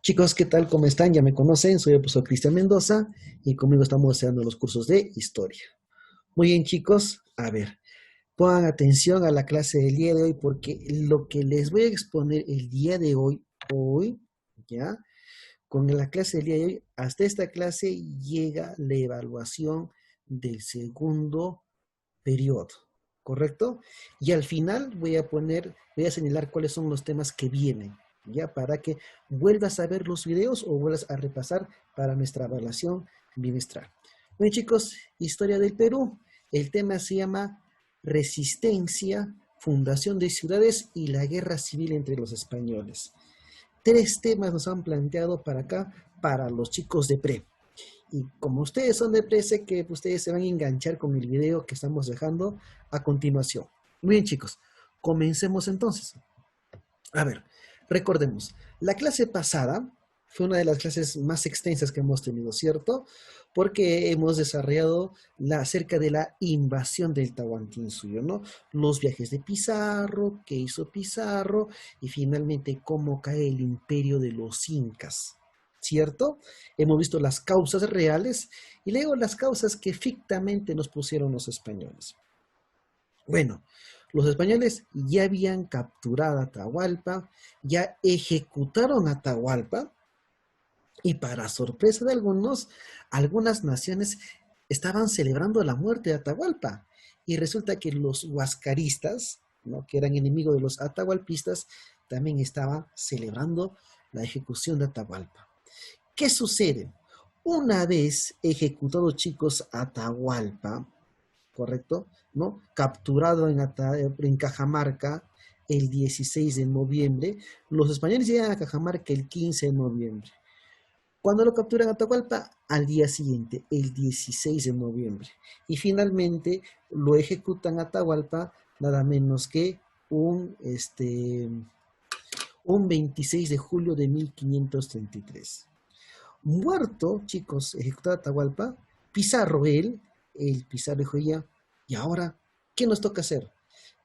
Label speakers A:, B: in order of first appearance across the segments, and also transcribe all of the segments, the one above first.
A: Chicos, ¿qué tal? ¿Cómo están? Ya me conocen, soy el profesor Cristian Mendoza y conmigo estamos haciendo los cursos de historia. Muy bien, chicos, a ver, pongan atención a la clase del día de hoy porque lo que les voy a exponer el día de hoy, ¿ya? Con la clase del día de hoy, hasta esta clase llega la evaluación del segundo periodo, ¿correcto? Y al final voy a señalar cuáles son los temas que vienen, ya para que vuelvas a ver los videos o vuelvas a repasar para nuestra evaluación bimestral. Bueno, chicos, historia del Perú. El tema se llama Resistencia, Fundación de Ciudades y la Guerra Civil entre los españoles. Tres temas nos han planteado para acá, para los chicos de pre. Y como ustedes son de Prece, que ustedes se van a enganchar con el video que estamos dejando a continuación. Muy bien, chicos, comencemos entonces. A ver, recordemos, la clase pasada fue una de las clases más extensas que hemos tenido, ¿cierto? Porque hemos desarrollado acerca de la invasión del Tahuantinsuyo, ¿no? Los viajes de Pizarro, qué hizo Pizarro y finalmente cómo cae el imperio de los incas, ¿cierto? Hemos visto las causas reales y luego las causas que fictamente nos pusieron los españoles. Bueno, los españoles ya habían capturado a Atahualpa, ya ejecutaron a Atahualpa y para sorpresa de algunos, algunas naciones estaban celebrando la muerte de Atahualpa. Y resulta que los huascaristas, ¿no?, que eran enemigos de los atahualpistas, también estaban celebrando la ejecución de Atahualpa. ¿Qué sucede? Una vez ejecutado, chicos, Atahualpa, ¿correcto? ¿No? Capturado en Cajamarca el 16 de noviembre, los españoles llegan a Cajamarca el 15 de noviembre. Cuando lo capturan a Atahualpa, al día siguiente, el 16 de noviembre. Y finalmente lo ejecutan a Atahualpa nada menos que un 26 de julio de 1533. Muerto, chicos, ejecutado a Atahualpa, Pizarro, el Pizarro dijo ya, ¿y ahora qué nos toca hacer?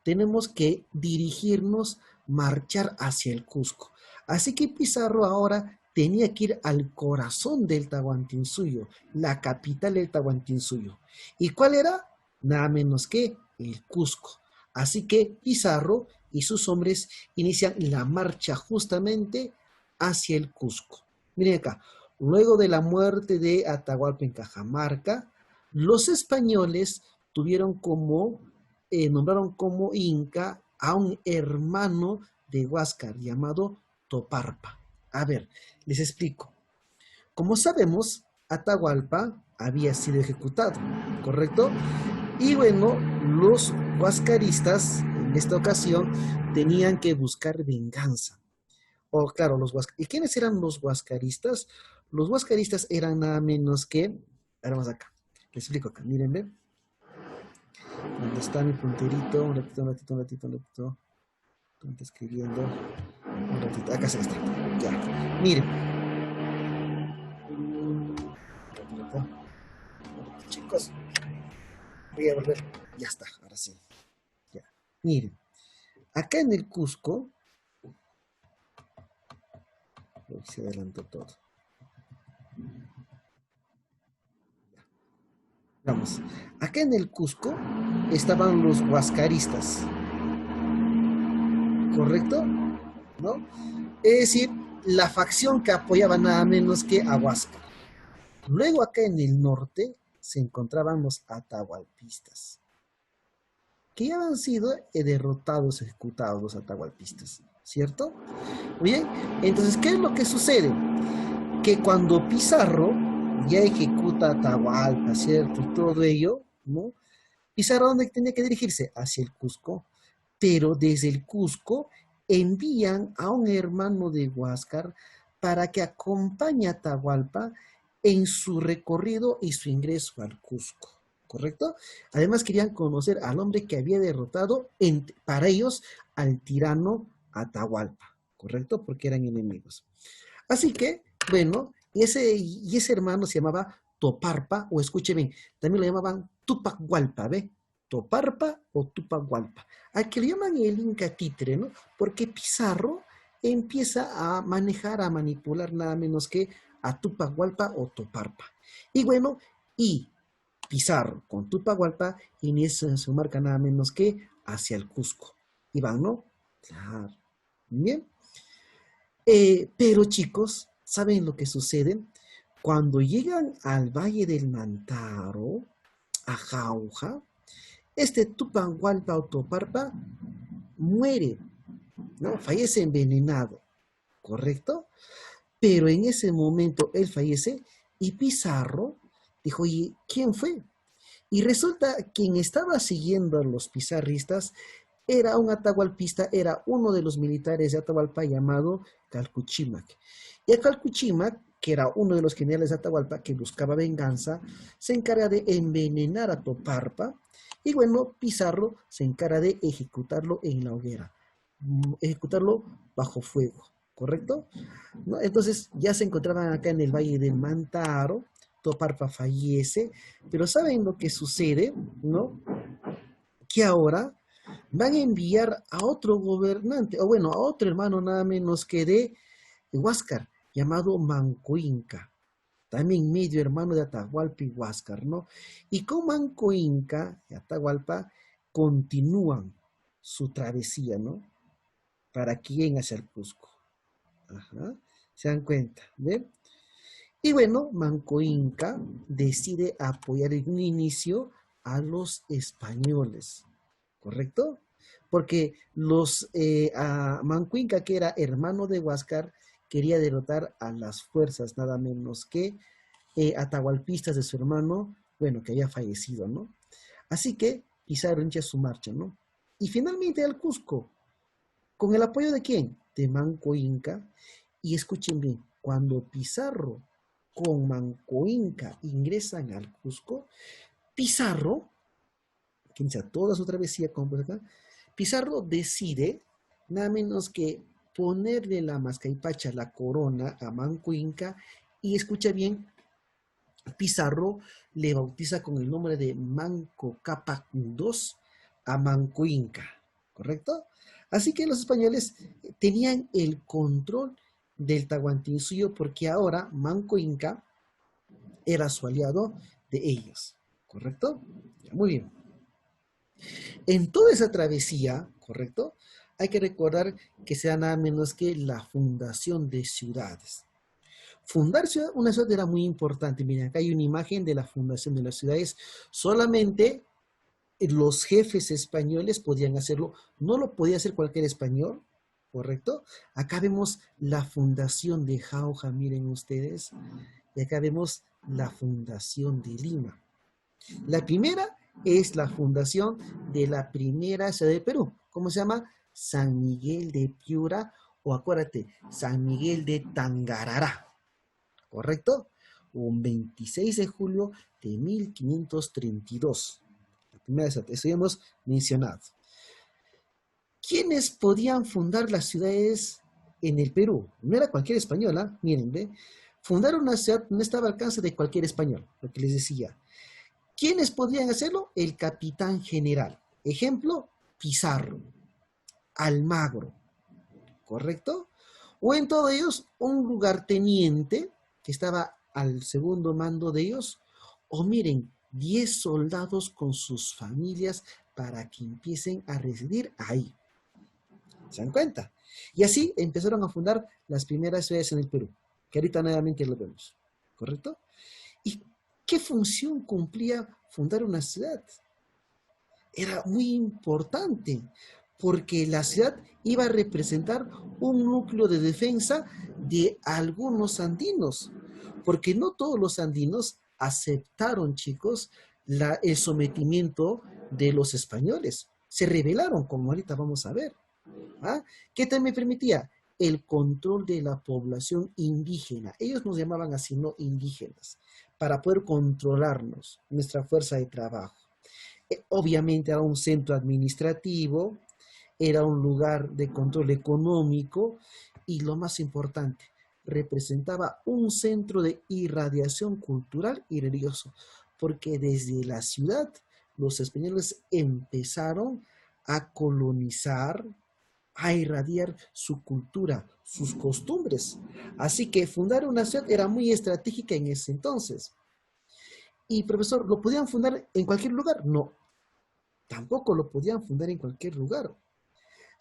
A: Tenemos que dirigirnos, marchar hacia el Cusco. Así que Pizarro ahora tenía que ir al corazón del Tahuantinsuyo, la capital del Tahuantinsuyo. ¿Y cuál era? Nada menos que el Cusco. Así que Pizarro y sus hombres inician la marcha justamente hacia el Cusco. Miren acá, luego de la muerte de Atahualpa en Cajamarca, los españoles nombraron como inca a un hermano de Huáscar llamado Toparpa. A ver, les explico. Como sabemos, Atahualpa había sido ejecutado, ¿correcto? Y bueno, los huascaristas en esta ocasión tenían que buscar venganza. O claro, ¿y quiénes eran los huascaristas? Los huascaristas eran nada menos que, vamos acá, les explico acá, miren, ven. ¿Dónde está mi punterito? Un ratito. ¿Dónde está escribiendo? Un ratito, acá se está. Ya, miren. Chicos, voy a volver. Ya está, ahora sí. Ya. Miren, acá en el Cusco, se adelantó todo. Vamos, acá en el Cusco estaban los huascaristas, ¿correcto? ¿No? Es decir, la facción que apoyaba nada menos que a Huáscar. Luego acá en el norte se encontraban los atahualpistas, que ya han sido derrotados, ejecutados los atahualpistas, ¿cierto? Bien, entonces, ¿qué es lo que sucede? Que cuando Pizarro ya ejecuta a Atahualpa, ¿cierto? Y todo ello, ¿no? Pizarro, ¿dónde tenía que dirigirse? Hacia el Cusco, pero desde el Cusco envían a un hermano de Huáscar para que acompañe a Atahualpa en su recorrido y su ingreso al Cusco, ¿correcto? Además querían conocer al hombre que había derrotado, para ellos, al tirano Atahualpa, ¿correcto? Porque eran enemigos. Así que, bueno, y ese hermano se llamaba Toparpa, o escuche bien, también lo llamaban Tupac Hualpa, ¿ve? Toparpa o Tupac Hualpa. Al que le llaman el Inca Títere, ¿no? Porque Pizarro empieza a manejar, a manipular nada menos que a Tupac o Toparpa. Y bueno, y Pizarro con Tupac inicia su marca nada menos que hacia el Cusco. Y van, ¿no? Claro. Bien. Pero chicos, ¿saben lo que sucede? Cuando llegan al Valle del Mantaro, a Jauja, este Tupac o Toparpa muere, ¿no? Fallece envenenado, ¿correcto? Pero en ese momento él fallece y Pizarro dijo, ¿y quién fue? Y resulta que quien estaba siguiendo a los pizarristas era un atahualpista, era uno de los militares de Atahualpa llamado Calcuchimac. Y a Calcuchimac, que era uno de los generales de Atahualpa que buscaba venganza, se encarga de envenenar a Toparpa y bueno, Pizarro se encarga de ejecutarlo en la hoguera, ejecutarlo bajo fuego, ¿correcto? ¿No? Entonces ya se encontraban acá en el Valle del Mantaro, Toparpa fallece, pero ¿saben lo que sucede? ¿No? Que ahora van a enviar a otro gobernante, o bueno, a otro hermano nada menos que de Huáscar, llamado Manco Inca, también medio hermano de Atahualpa y Huáscar, ¿no? Y con Manco Inca y Atahualpa continúan su travesía, ¿no? ¿Para quién? Hacia el Cusco. Ajá. ¿Se dan cuenta? ¿Ven? Y bueno, Manco Inca decide apoyar en un inicio a los españoles, ¿correcto? Porque a Manco Inca, que era hermano de Huáscar, quería derrotar a las fuerzas nada menos que atahualpistas de su hermano, bueno, que había fallecido, ¿no? Así que Pizarro inicia su marcha, ¿no? Y finalmente al Cusco, ¿con el apoyo de quién? De Manco Inca. Y escuchen bien, cuando Pizarro con Manco Inca ingresan al Cusco, Pizarro, que inicia toda su travesía completa, Pizarro decide nada menos que ponerle la mascaipacha, la corona a Manco Inca y escucha bien, Pizarro le bautiza con el nombre de Manco Cápac II a Manco Inca, ¿correcto? Así que los españoles tenían el control del Tahuantinsuyo porque ahora Manco Inca era su aliado de ellos, ¿correcto? Muy bien. En toda esa travesía, ¿correcto? Hay que recordar que sea nada menos que la fundación de ciudades. Fundar una ciudad era muy importante. Miren, acá hay una imagen de la fundación de las ciudades. Solamente los jefes españoles podían hacerlo. No lo podía hacer cualquier español, ¿correcto? Acá vemos la fundación de Jauja, miren ustedes. Y acá vemos la fundación de Lima. La primera es la fundación de la primera ciudad de Perú. ¿Cómo se llama? San Miguel de Piura o acuérdate, San Miguel de Tangarará. ¿Correcto? Un 26 de julio de 1532. La primera ciudad, eso ya hemos mencionado. ¿Quiénes podían fundar las ciudades en el Perú? No era cualquier española, miren, ¿ve? Fundar una ciudad no estaba al alcance de cualquier español, lo que les decía. ¿Quiénes podían hacerlo? El capitán general. Ejemplo, Pizarro, Almagro, ¿correcto? O en todos ellos, un lugarteniente que estaba al segundo mando de ellos, o miren, 10 soldados con sus familias para que empiecen a residir ahí. ¿Se dan cuenta? Y así empezaron a fundar las primeras ciudades en el Perú, que ahorita nuevamente lo vemos, ¿correcto? ¿Y qué función cumplía fundar una ciudad? Era muy importante, porque la ciudad iba a representar un núcleo de defensa de algunos andinos, porque no todos los andinos aceptaron, chicos, el sometimiento de los españoles. Se rebelaron, como ahorita vamos a ver. ¿Ah? ¿Qué también permitía? El control de la población indígena. Ellos nos llamaban así, no indígenas, para poder controlarnos, nuestra fuerza de trabajo. Obviamente era un centro administrativo, era un lugar de control económico y lo más importante, representaba un centro de irradiación cultural y religioso, porque desde la ciudad los españoles empezaron a colonizar, a irradiar su cultura, sus costumbres. Así que fundar una ciudad era muy estratégica en ese entonces. Y profesor, ¿lo podían fundar en cualquier lugar? No, tampoco lo podían fundar en cualquier lugar.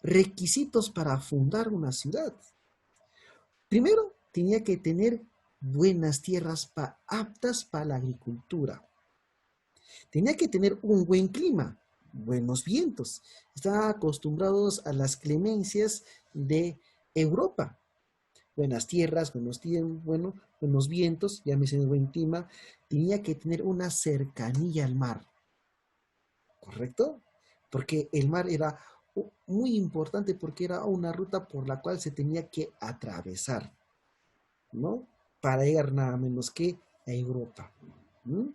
A: Requisitos para fundar una ciudad. Primero, tenía que tener buenas tierras aptas para la agricultura. Tenía que tener un buen clima, buenos vientos. Estaban acostumbrados a las clemencias de Europa. Buenas tierras, buenos vientos, ya mencioné buen clima. Tenía que tener una cercanía al mar, ¿correcto? Porque el mar era muy importante porque era una ruta por la cual se tenía que atravesar, ¿no? Para llegar nada menos que a Europa. ¿Mm?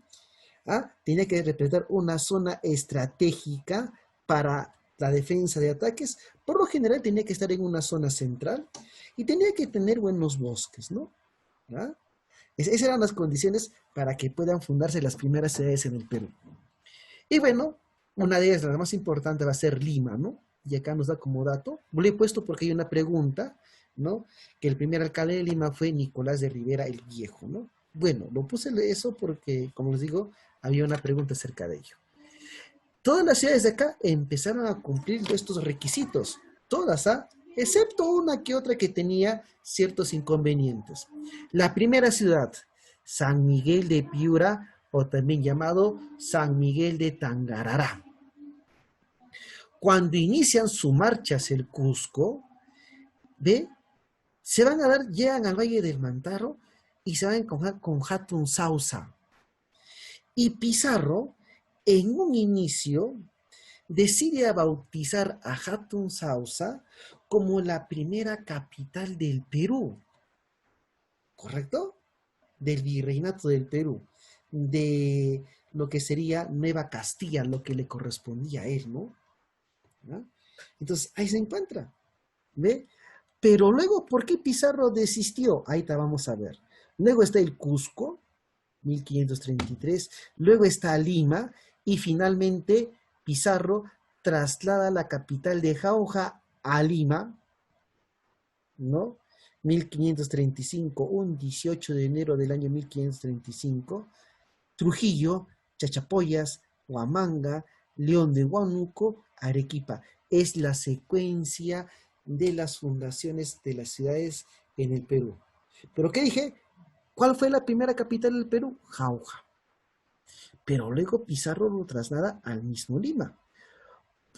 A: Tenía que representar una zona estratégica para la defensa de ataques. Por lo general tenía que estar en una zona central y tenía que tener buenos bosques, ¿no? ¿Ah? Esas eran las condiciones para que puedan fundarse las primeras ciudades en el Perú. Y bueno, una de ellas, la más importante, va a ser Lima, ¿no? Y acá nos da como dato, lo he puesto porque hay una pregunta, ¿no? Que el primer alcalde de Lima fue Nicolás de Rivera el Viejo, ¿no? Bueno, lo puse eso porque, como les digo, había una pregunta acerca de ello. Todas las ciudades de acá empezaron a cumplir estos requisitos, todas, excepto una que otra que tenía ciertos inconvenientes. La primera ciudad, San Miguel de Piura, o también llamado San Miguel de Tangarará. Cuando inician su marcha hacia el Cusco, ¿ve? Se van a dar, llegan al Valle del Mantaro y se van a encontrar con Hatun Sausa. Y Pizarro, en un inicio, decide bautizar a Hatun Sausa como la primera capital del Perú, ¿correcto? Del virreinato del Perú, de lo que sería Nueva Castilla, lo que le correspondía a él, ¿no? ¿No? Entonces, ahí se encuentra, ¿ve? Pero luego, ¿por qué Pizarro desistió? Ahí te vamos a ver. Luego está el Cusco, 1533, luego está Lima, y finalmente Pizarro traslada la capital de Jauja a Lima, ¿no? 1535, un 18 de enero del año 1535, Trujillo, Chachapoyas, Huamanga, León de Huánuco, Arequipa. Es la secuencia de las fundaciones de las ciudades en el Perú. ¿Pero qué dije? ¿Cuál fue la primera capital del Perú? Jauja. Pero luego Pizarro lo traslada al mismo Lima.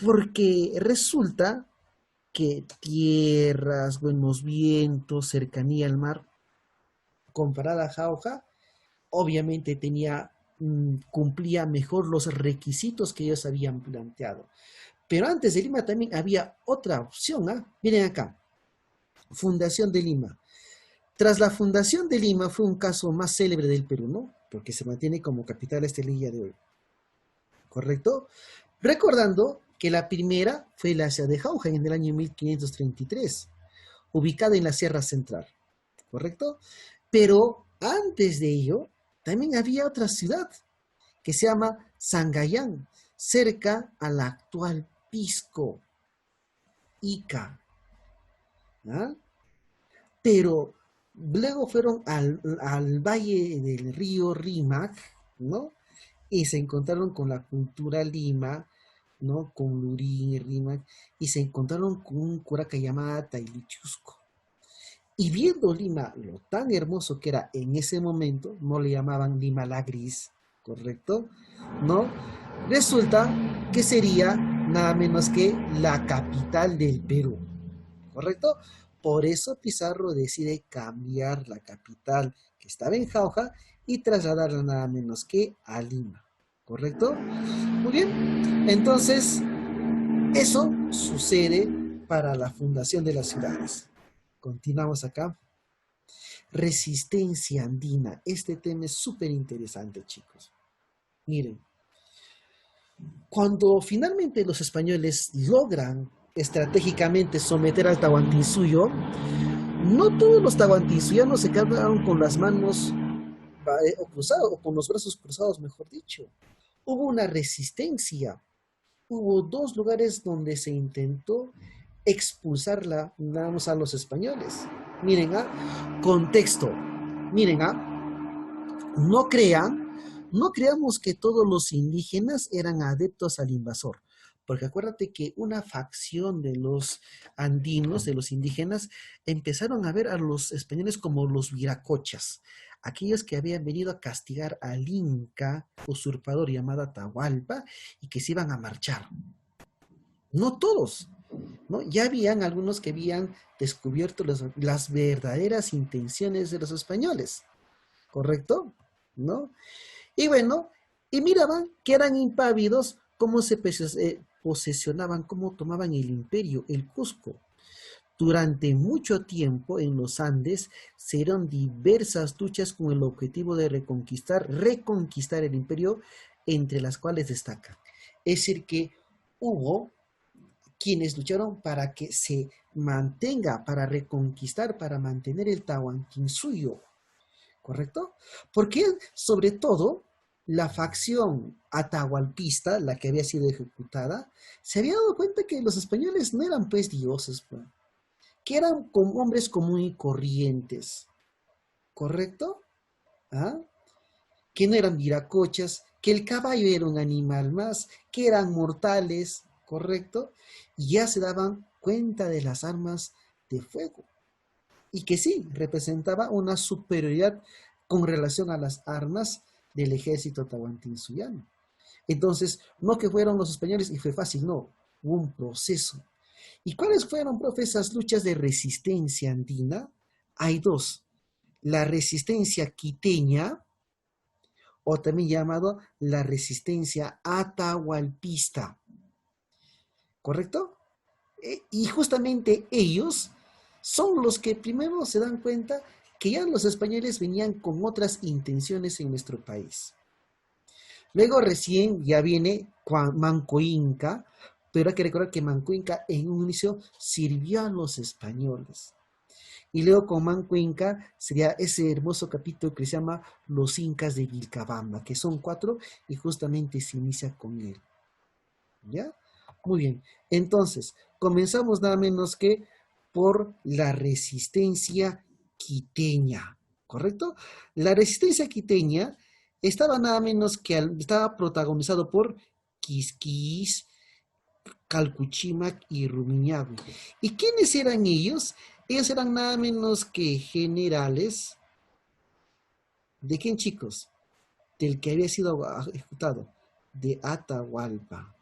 A: Porque resulta que tierras, buenos vientos, cercanía al mar, comparada a Jauja, obviamente cumplía mejor los requisitos que ellos habían planteado. Pero antes de Lima también había otra opción. Miren acá, Fundación de Lima. Tras la fundación de Lima fue un caso más célebre del Perú, ¿no? Porque se mantiene como capital hasta el día de hoy. ¿Correcto? Recordando que la primera fue la ciudad de Jauja en el año 1533, ubicada en la Sierra Central. ¿Correcto? Pero antes de ello, también había otra ciudad que se llama Sangayán, cerca a la actual Pisco, Ica. ¿Ah? Pero luego fueron al valle del río Rímac, ¿no? Y se encontraron con la cultura Lima, ¿no? Con Lurín y Rímac, y se encontraron con un curaca llamado Tailichusco. Y viendo Lima, lo tan hermoso que era en ese momento, no le llamaban Lima la Gris, ¿correcto? ¿No? Resulta que sería nada menos que la capital del Perú, ¿correcto? Por eso Pizarro decide cambiar la capital que estaba en Jauja y trasladarla nada menos que a Lima, ¿correcto? Muy bien, entonces eso sucede para la fundación de las ciudades. Continuamos acá. Resistencia andina. Este tema es súper interesante, chicos. Miren, cuando finalmente los españoles logran estratégicamente someter al Tahuantinsuyo, no todos los tahuantinsuyanos se quedaron con las manos cruzadas, o con los brazos cruzados, mejor dicho. Hubo una resistencia. Hubo dos lugares donde se intentó expulsar vamos a los españoles. Miren, contexto. Miren, no no creamos que todos los indígenas eran adeptos al invasor, porque acuérdate que una facción de los andinos, de los indígenas, empezaron a ver a los españoles como los viracochas, aquellos que habían venido a castigar al inca usurpador llamado Atahualpa y que se iban a marchar. No todos, ¿no? Ya habían algunos que habían descubierto las verdaderas intenciones de los españoles, ¿correcto? ¿No? Y bueno, y miraban que eran impávidos cómo se posesionaban, cómo tomaban el imperio, el Cusco. Durante mucho tiempo en los Andes se dieron diversas luchas con el objetivo de reconquistar el imperio, entre las cuales destaca. Es decir, que hubo quienes lucharon para que se mantenga, para reconquistar, para mantener el Tahuantinsuyo, ¿correcto? Porque sobre todo la facción atahualpista, la que había sido ejecutada, se había dado cuenta que los españoles no eran pues dioses, pues, que eran como hombres comunes y corrientes, ¿correcto? ¿Ah? Que no eran viracochas, que el caballo era un animal más, que eran mortales, ¿correcto? Y ya se daban cuenta de las armas de fuego. Y que sí, representaba una superioridad con relación a las armas del ejército tahuantinsuyano. Entonces, no que fueron los españoles y fue fácil, no, hubo un proceso. ¿Y cuáles fueron, profe, esas luchas de resistencia andina? Hay dos, la resistencia quiteña, o también llamado la resistencia atahualpista, ¿correcto? Y justamente ellos son los que primero se dan cuenta que ya los españoles venían con otras intenciones en nuestro país. Luego recién ya viene Manco Inca, pero hay que recordar que Manco Inca en un inicio sirvió a los españoles. Y luego con Manco Inca sería ese hermoso capítulo que se llama Los Incas de Vilcabamba, que son 4 y justamente se inicia con él. ¿Ya? Muy bien. Entonces, comenzamos nada menos que por la resistencia quiteña, ¿correcto? La resistencia quiteña estaba nada menos que estaba protagonizado por Quisquis, Calcuchimac y Rumiñahui. ¿Y quiénes eran ellos? Ellos eran nada menos que generales. ¿De quién, chicos? Del que había sido ejecutado, de Atahualpa.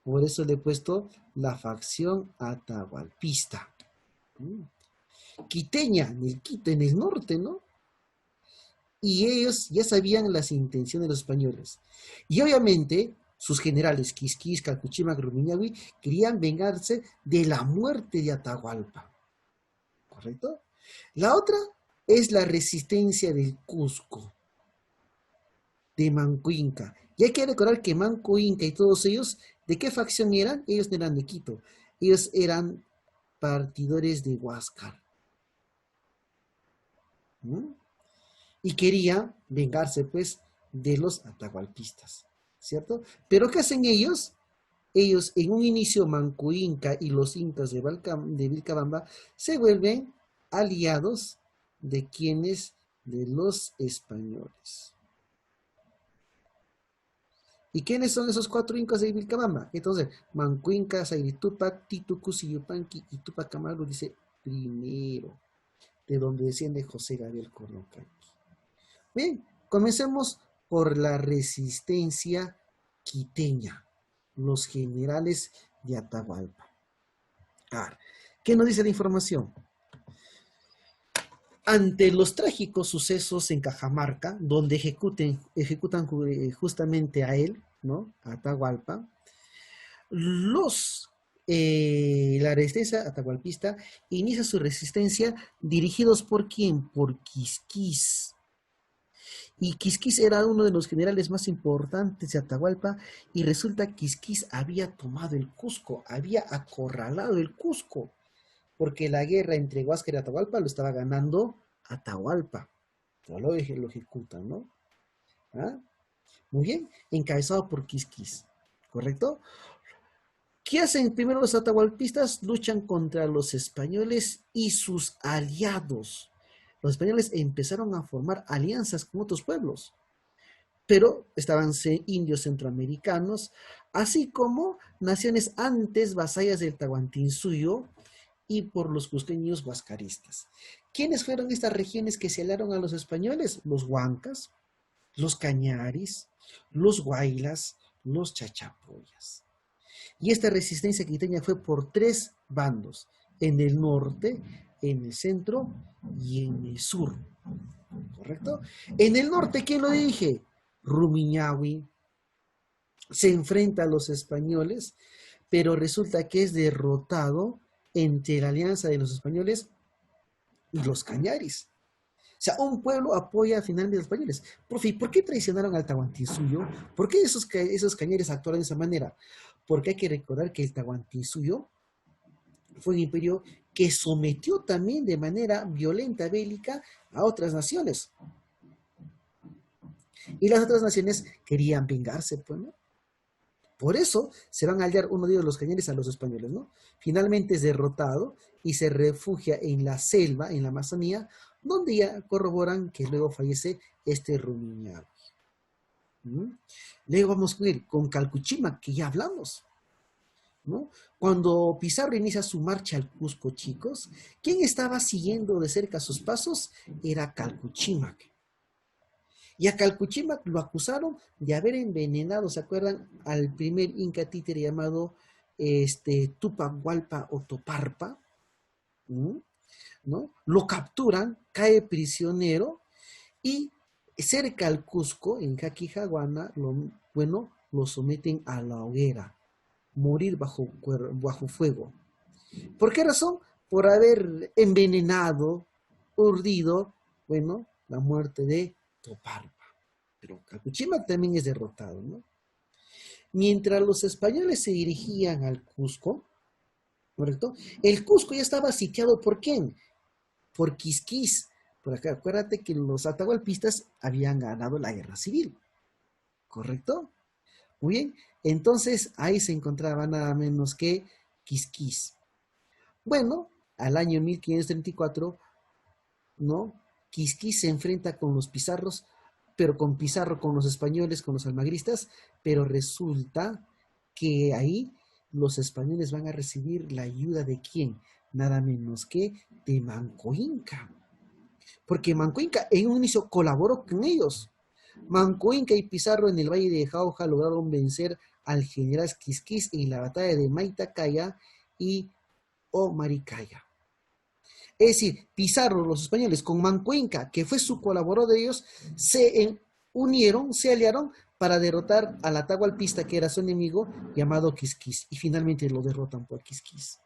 A: Por eso le he puesto la facción atahualpista. Quiteña, en el Quito, en el norte, ¿no? Y ellos ya sabían las intenciones de los españoles. Y obviamente sus generales, Quisquis, Calcuchimac, Rumiñahui, querían vengarse de la muerte de Atahualpa. ¿Correcto? La otra es la resistencia del Cusco, de Manco Inca. Y hay que recordar que Manco Inca y todos ellos, ¿de qué facción eran? Ellos no eran de Quito. Ellos eran partidores de Huáscar. ¿No? Y quería vengarse, pues, de los atahualpistas, ¿cierto? Pero ¿qué hacen ellos? Ellos, en un inicio, Manco Inca y los incas de Vilcabamba se vuelven aliados de quienes, de los españoles. ¿Y quiénes son esos 4 incas de Vilcabamba? Entonces, Manco Inca, Sairitupac, Titucusi, Yupanqui y Tupac Amaru dice primero, de donde desciende José Gabriel Cordón Caños. Bien, comencemos por la resistencia quiteña, los generales de Atahualpa. ¿Qué nos dice la información? Ante los trágicos sucesos en Cajamarca, donde ejecutan justamente a él, ¿no? A Atahualpa, la resistencia atahualpista inicia su resistencia dirigidos por ¿quién? Por Quisquis. Y Quisquis era uno de los generales más importantes de Atahualpa y resulta que Quisquis había tomado el Cusco, había acorralado el Cusco, porque la guerra entre Huáscar y Atahualpa lo estaba ganando Atahualpa. Ya lo ejecutan, ¿no? ¿Ah? Muy bien, encabezado por Quisquis, ¿correcto? ¿Qué hacen primero los atahualpistas? Luchan contra los españoles y sus aliados. Los españoles empezaron a formar alianzas con otros pueblos, pero estaban indios centroamericanos, así como naciones antes vasallas del Tahuantinsuyo y por los cusqueños huascaristas. ¿Quiénes fueron estas regiones que se aliaron a los españoles? Los huancas, los cañaris, los huaylas, los chachapoyas. Y esta resistencia quiteña fue por tres bandos, en el norte, en el centro y en el sur. ¿Correcto? En el norte, ¿quién lo dije? Rumiñahui se enfrenta a los españoles, pero resulta que es derrotado entre la alianza de los españoles y los cañaris. O sea, un pueblo apoya finalmente a los españoles. Profe, ¿por qué traicionaron al Tahuantinsuyo? ¿Por qué esos cañaris actuaron de esa manera? Porque hay que recordar que el Tahuantinsuyo fue un imperio que sometió también de manera violenta, bélica, a otras naciones. Y las otras naciones querían vengarse, pues, ¿no? Por eso se van a aliar uno de ellos, los cañaris, a los españoles, ¿no? Finalmente es derrotado y se refugia en la selva, en la Amazonía, donde ya corroboran que luego fallece este Rumiñahui. Luego vamos con Calcuchímac, que ya hablamos, ¿no? Cuando Pizarro inicia su marcha al Cusco, chicos, ¿quién estaba siguiendo de cerca sus pasos? Era Calcuchímac. Y a Calcuchímac lo acusaron de haber envenenado, ¿se acuerdan? Al primer inca títere llamado Tupac Hualpa o Toparpa, ¿no? Lo capturan, cae prisionero y cerca al Cusco, en Caquijaguana, lo someten a la hoguera, morir bajo fuego. ¿Por qué razón? Por haber envenenado, urdido, la muerte de Toparpa. Pero Calcuchímac también es derrotado, ¿no? Mientras los españoles se dirigían al Cusco, ¿correcto? El Cusco ya estaba sitiado ¿por quién? Por Quisquis. Por acá, acuérdate que los atahualpistas habían ganado la guerra civil, ¿correcto? Muy bien, entonces ahí se encontraba nada menos que Quisquis. Bueno, al año 1534, ¿no? Quisquis se enfrenta con los pizarros, pero con Pizarro, con los españoles, con los almagristas, pero resulta que ahí los españoles van a recibir la ayuda de ¿quién? Nada menos que de Manco Inca. Porque Manco Inca en un inicio colaboró con ellos. Manco Inca y Pizarro en el Valle de Jauja lograron vencer al general Quisquis en la batalla de Maitacaya y Omaricaya. Es decir, Pizarro, los españoles, con Manco Inca, que fue su colaborador de ellos, se unieron, se aliaron para derrotar al atahualpista, que era su enemigo, llamado Quisquis. Y finalmente lo derrotan por Quisquis.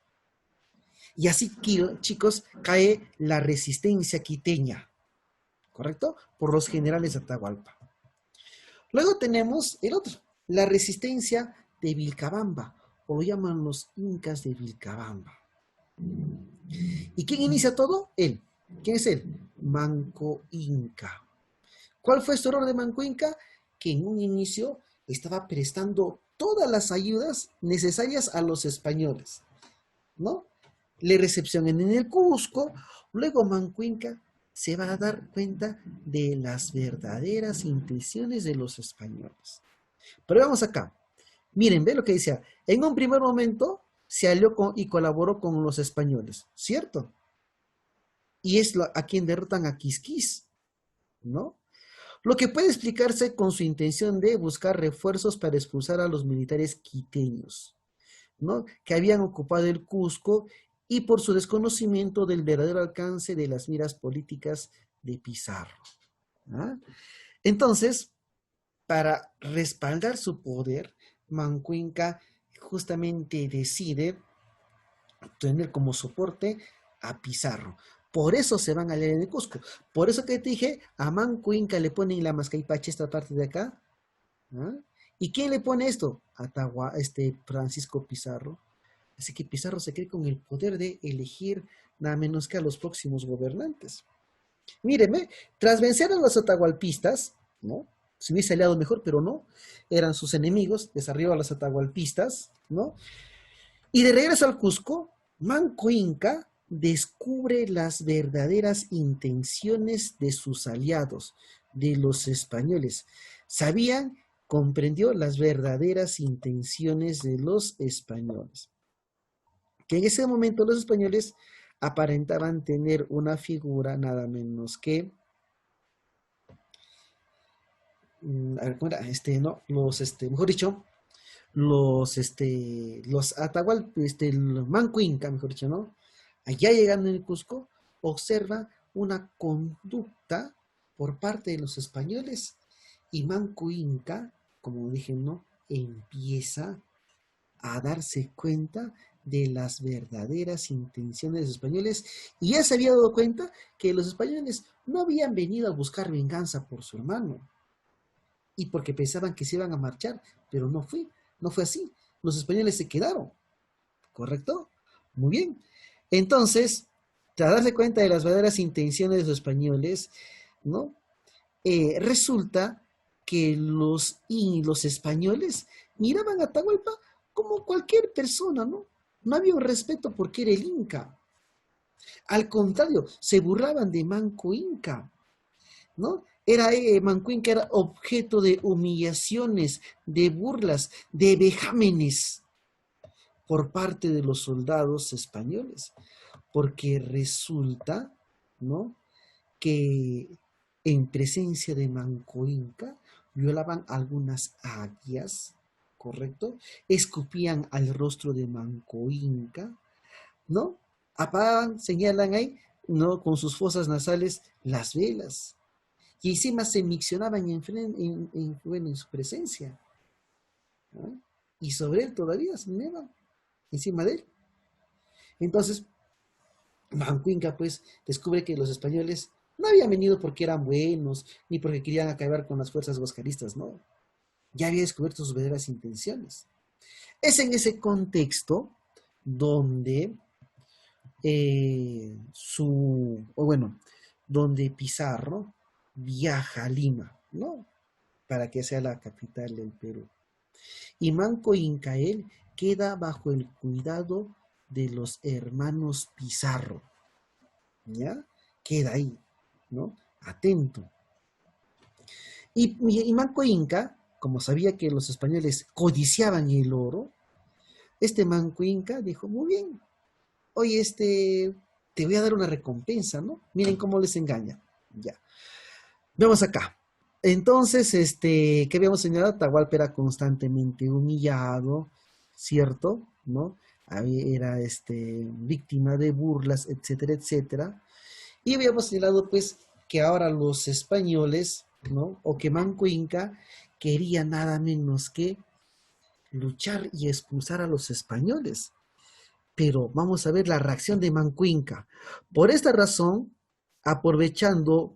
A: Y así, chicos, cae la resistencia quiteña, ¿correcto? Por los generales de Atahualpa. Luego tenemos el otro, la resistencia de Vilcabamba, o lo llaman los incas de Vilcabamba. ¿Y quién inicia todo? Él. ¿Quién es él? Manco Inca. ¿Cuál fue su error de Manco Inca? Que en un inicio estaba prestando todas las ayudas necesarias a los españoles, ¿no? Le recepcionan en el Cusco, luego Manco Inca se va a dar cuenta de las verdaderas intenciones de los españoles. Pero vamos acá. Miren, ve lo que decía. En un primer momento se alió y colaboró con los españoles, ¿cierto? Y es a quien derrotan a Quisquis, ¿no? Lo que puede explicarse con su intención de buscar refuerzos para expulsar a los militares quiteños, ¿no? Que habían ocupado el Cusco y por su desconocimiento del verdadero alcance de las miras políticas de Pizarro, ¿ah? Entonces, para respaldar su poder, Manco Inca justamente decide tener como soporte a Pizarro. Por eso se van a leer en el Cusco. Por eso que te dije, a Manco Inca le ponen la Mascaipache, esta parte de acá. ¿Ah? ¿Y quién le pone esto? A Francisco Pizarro. Así que Pizarro se cree con el poder de elegir nada menos que a los próximos gobernantes. Mírenme, tras vencer a los atahualpistas, ¿no? Se hubiese aliado mejor, pero no. Eran sus enemigos, desarriba a los atahualpistas, ¿no? Y de regreso al Cusco, Manco Inca descubre las verdaderas intenciones de sus aliados, de los españoles. Sabían, comprendió las verdaderas intenciones de los españoles. Que en ese momento los españoles aparentaban tener una figura nada menos que, a ver, ¿cómo era? No, mejor dicho, los Atahual, el Manco Inca, mejor dicho, ¿no? Allá llegando en el Cusco, observa una conducta por parte de los españoles y Manco Inca, como dije, ¿no? Empieza a darse cuenta de las verdaderas intenciones de los españoles y ya se había dado cuenta que los españoles no habían venido a buscar venganza por su hermano y porque pensaban que se iban a marchar, pero no fue así. Los españoles se quedaron, ¿correcto? Muy bien. Entonces, tras darse cuenta de las verdaderas intenciones de los españoles, ¿no? Resulta que los españoles miraban a Atahualpa como cualquier persona, ¿no? No había un respeto porque era el Inca. Al contrario, se burlaban de Manco Inca, ¿no? Manco Inca era objeto de humillaciones, de burlas, de vejámenes por parte de los soldados españoles, porque resulta, ¿no? Que en presencia de Manco Inca violaban algunas aguas, ¿correcto? Escupían al rostro de Manco Inca, ¿no? Apagan, señalan ahí, ¿no? Con sus fosas nasales las velas. Y encima se miccionaban bueno, en su presencia, ¿no? Y sobre él todavía se neva, encima de él. Entonces, Manco Inca pues descubre que los españoles no habían venido porque eran buenos, ni porque querían acabar con las fuerzas huascaristas, no. Ya había descubierto sus verdaderas intenciones. Es en ese contexto donde donde Pizarro viaja a Lima, ¿no? Para que sea la capital del Perú. Y Manco Inca él queda bajo el cuidado de los hermanos Pizarro, ¿ya? Queda ahí, ¿no? Atento. Y Manco Inca, como sabía que los españoles codiciaban el oro, este Manco Inca dijo, muy bien, oye, te voy a dar una recompensa, ¿no? Miren cómo les engaña. Ya. Vemos acá. Entonces, que habíamos señalado, Atahualpa era constantemente humillado, ¿cierto? ¿No? Era víctima de burlas, etcétera, etcétera. Y habíamos señalado, pues, que ahora los españoles, ¿no? O que Manco Inca quería nada menos que luchar y expulsar a los españoles. Pero vamos a ver la reacción de Manco Inca. Por esta razón, aprovechando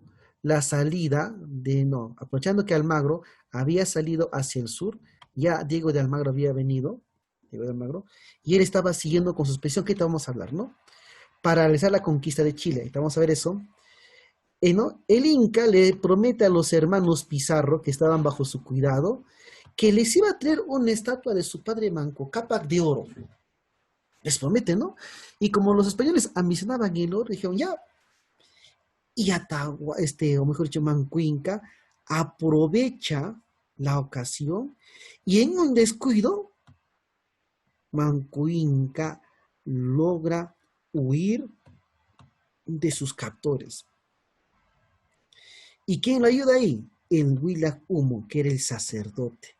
A: aprovechando que Almagro había salido hacia el sur, ya Diego de Almagro había venido, y él estaba siguiendo con su expedición, que te vamos a hablar, ¿no? Para realizar la conquista de Chile. Vamos a ver eso. ¿No? El Inca le promete a los hermanos Pizarro, que estaban bajo su cuidado, que les iba a traer una estatua de su padre Manco Cápac de oro. Les promete, ¿no? Y como los españoles ambicionaban el oro, dijeron, ya. Y o mejor dicho, Manco Inca aprovecha la ocasión y en un descuido, Manco Inca logra huir de sus captores. ¿Y quién lo ayuda ahí? El Huila Humo, que era el sacerdote.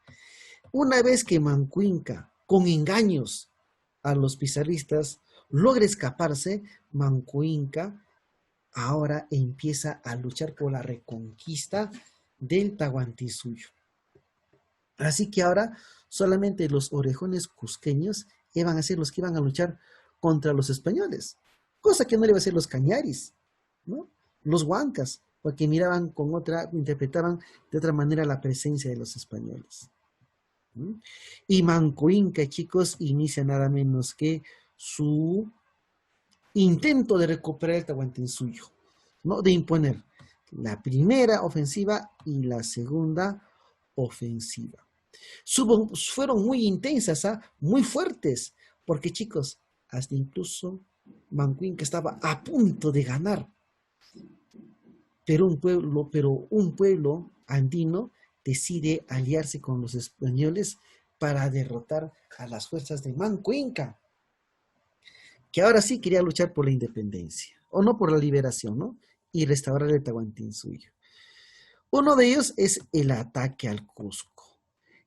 A: Una vez que Manco Inca, con engaños a los pizarristas, logra escaparse, Manco Inca ahora empieza a luchar por la reconquista del Tahuantinsuyo. Así que ahora solamente los orejones cusqueños iban a ser los que iban a luchar contra los españoles, cosa que no le iba a hacer los cañaris, ¿no? Los huancas, porque interpretaban de otra manera la presencia de los españoles. ¿Mm? Y Manco Inca, chicos, inicia nada menos que su intento de recuperar el Tahuantinsuyo, ¿no? De imponer la primera ofensiva y la segunda ofensiva. Fueron muy intensas, muy fuertes, Porque chicos, hasta incluso Manco Inca estaba a punto de ganar, pero un pueblo andino decide aliarse con los españoles para derrotar a las fuerzas de Manco Inca, que ahora sí quería luchar por la independencia, o no por la liberación, ¿no? Y restaurar el Tahuantinsuyo. Uno de ellos es el ataque al Cusco,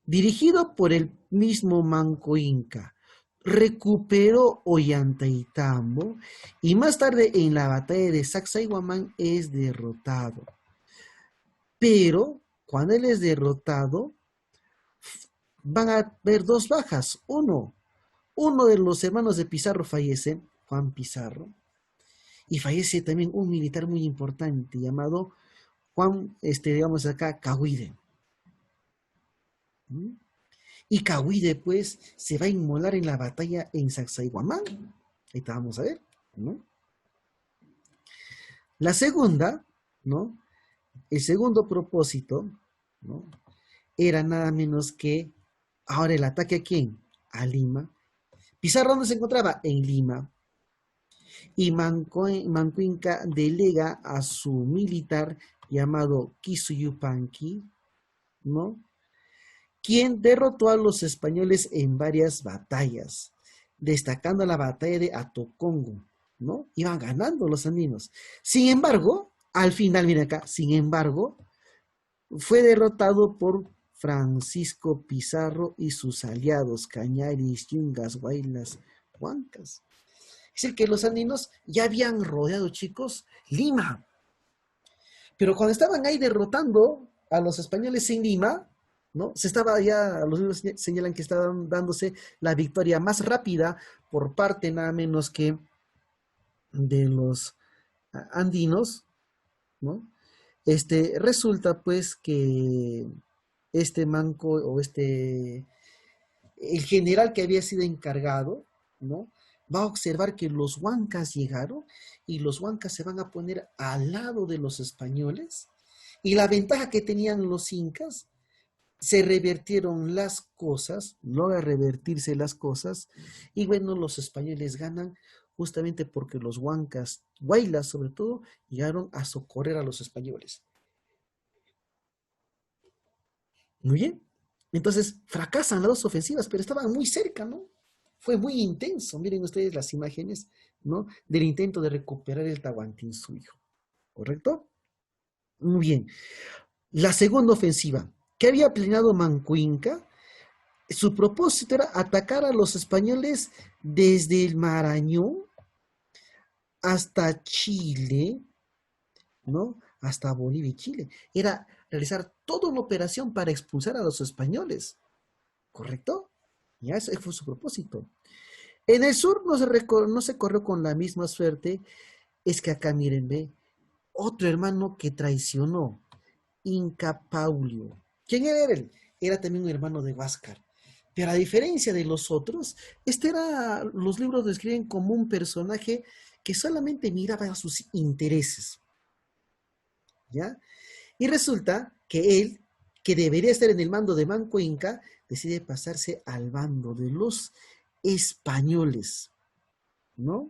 A: dirigido por el mismo Manco Inca. Recuperó Ollantaytambo y más tarde en la batalla de Sacsayhuamán es derrotado. Pero cuando él es derrotado, van a haber dos bajas. Uno de los hermanos de Pizarro fallece, Juan Pizarro, y fallece también un militar muy importante llamado Juan, digamos acá, Cahuide. ¿Mm? Y Cahuide, pues, se va a inmolar en la batalla en Sacsayhuamán. Ahí está, vamos a ver, ¿no? La segunda, ¿no? El segundo propósito, ¿no? Era nada menos que ahora el ataque a quién? A Lima. Pizarro, ¿dónde se encontraba? En Lima. Y Manco Inca delega a su militar llamado Kisuyupanqui, ¿no? Quien derrotó a los españoles en varias batallas, destacando la batalla de Atocongo, ¿no? Iban ganando los andinos. Sin embargo, al final, miren acá, sin embargo, fue derrotado por Francisco Pizarro y sus aliados, Cañaris, Yungas, Huaylas, Huancas. Es decir, que los andinos ya habían rodeado, chicos, Lima. Pero cuando estaban ahí derrotando a los españoles en Lima, ¿no? Se estaba ya, los libros señalan que estaban dándose la victoria más rápida por parte nada menos que de los andinos, ¿no? Resulta pues que este manco o el general que había sido encargado, ¿no? Va a observar que los huancas llegaron y los huancas se van a poner al lado de los españoles y la ventaja que tenían los incas, se revertieron las cosas, logra revertirse las cosas y bueno, los españoles ganan justamente porque los huancas, huaylas sobre todo, llegaron a socorrer a los españoles. Muy bien. Entonces, fracasan las dos ofensivas, pero estaban muy cerca, ¿no? Fue muy intenso. Miren ustedes las imágenes, ¿no? Del intento de recuperar el Tahuantinsuyo. ¿Correcto? Muy bien. La segunda ofensiva, que había planeado Manco Inca, su propósito era atacar a los españoles desde el Marañón hasta Chile, ¿no? Hasta Bolivia y Chile. Era realizar toda una operación para expulsar a los españoles. ¿Correcto? Ya ese fue su propósito. En el sur no se corrió con la misma suerte. Es que acá, miren, ve, otro hermano que traicionó, Inca Paulio. ¿Quién era él? Era también un hermano de Huáscar. Pero a diferencia de los otros, los libros lo describen como un personaje que solamente miraba a sus intereses, ¿ya? Y resulta que él, que debería estar en el mando de Manco Inca, decide pasarse al bando de los españoles, ¿no?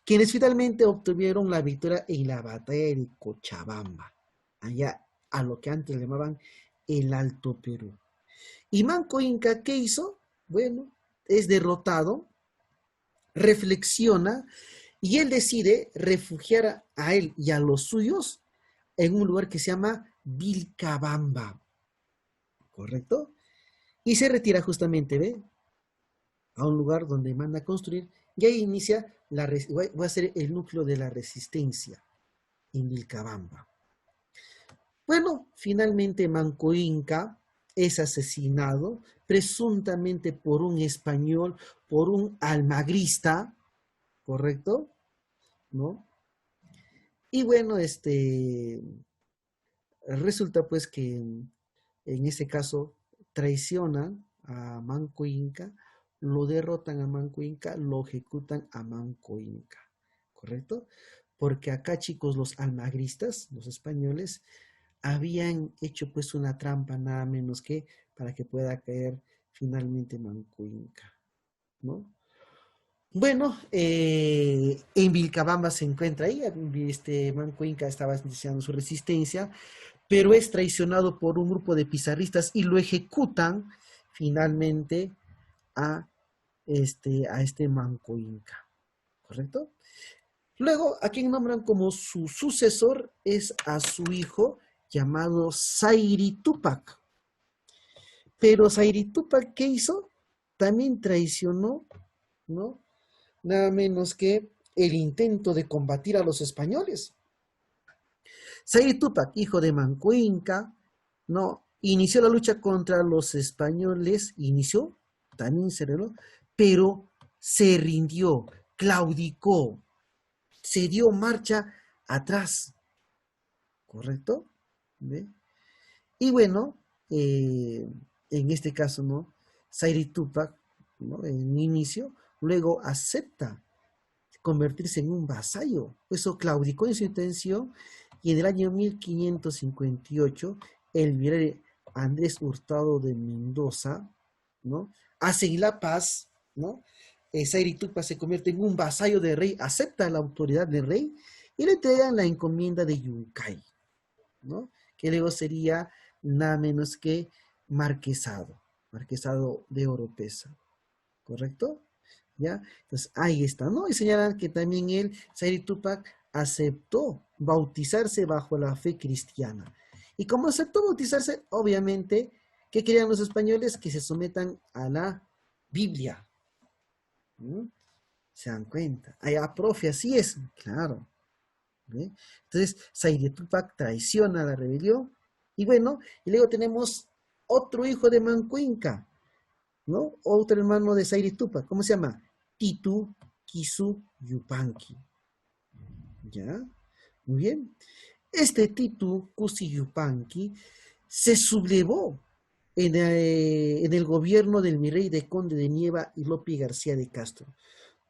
A: Quienes finalmente obtuvieron la victoria en la batalla de Cochabamba, allá a lo que antes llamaban el Alto Perú. Y Manco Inca, ¿qué hizo? Bueno, es derrotado, reflexiona y él decide refugiar a él y a los suyos en un lugar que se llama Vilcabamba, ¿correcto? Y se retira justamente, ¿ve? A un lugar donde manda a construir y ahí inicia, va a ser el núcleo de la resistencia en Vilcabamba. Bueno, finalmente Manco Inca es asesinado presuntamente por un español, por un almagrista, ¿correcto? ¿No? Y bueno, resulta pues que en ese caso traicionan a Manco Inca, lo derrotan a Manco Inca, lo ejecutan a Manco Inca, ¿correcto? Porque acá, chicos, los almagristas, los españoles, habían hecho pues una trampa nada menos que para que pueda caer finalmente Manco Inca, ¿no? Bueno, en Vilcabamba se encuentra ahí, este Manco Inca estaba iniciando su resistencia, pero es traicionado por un grupo de pizarristas y lo ejecutan finalmente a a este Manco Inca, ¿correcto? Luego, a quien nombran como su sucesor es a su hijo llamado Zairi Tupac. Pero Zairi Tupac, ¿qué hizo? También traicionó, ¿no? Nada menos que el intento de combatir a los españoles. Zairi Tupac, hijo de Manco Inca, ¿no? Inició la lucha contra los españoles, también se rebeló, pero se rindió, claudicó, se dio marcha atrás, ¿correcto? ¿Ve? Y bueno, eh, en este caso, ¿no? Zairi Tupac, ¿no? En inicio, luego acepta convertirse en un vasallo. Eso claudicó en su intención y en el año 1558 el virrey Andrés Hurtado de Mendoza, ¿no? Hace la paz, ¿no? Zairi Tupac se convierte en un vasallo del rey, acepta la autoridad del rey y le entregan la encomienda de Yungay, ¿no? Que luego sería nada menos que marquesado, marquesado de Oropesa, ¿correcto? ¿Ya? Entonces ahí está, ¿no? Y señalan que también él, Zairi Tupac, aceptó bautizarse bajo la fe cristiana. Y como aceptó bautizarse, obviamente, ¿qué querían los españoles? Que se sometan a la Biblia. ¿No? ¿Se dan cuenta? Ah, profe, así es, claro. ¿Ve? Entonces, Zaire Tupac traiciona la rebelión. Y bueno, y luego tenemos otro hijo de Manco Inca, ¿no? Otro hermano de Zaire Tupac. ¿Cómo se llama? Titu Kisu Yupanqui. ¿Ya? Muy bien. Este Titu Kusi Yupanqui se sublevó en el gobierno del virrey de Conde de Nieva y Lope García de Castro.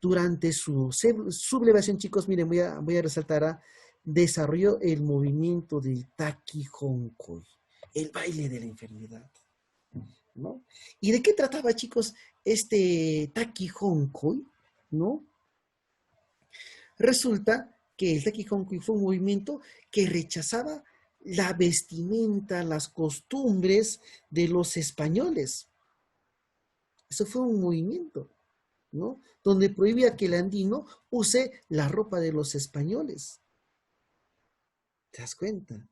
A: Durante su sublevación, chicos, miren, voy a resaltar desarrolló el movimiento del Taki Honkoy, el baile de la enfermedad, ¿no? ¿Y de qué trataba, chicos, este Taki Honkoy, ¿no? Resulta que el Taki Honkoy fue un movimiento que rechazaba la vestimenta, las costumbres de los españoles. Eso fue un movimiento, ¿no? Donde prohibía que el andino use la ropa de los españoles. ¿Te das cuenta?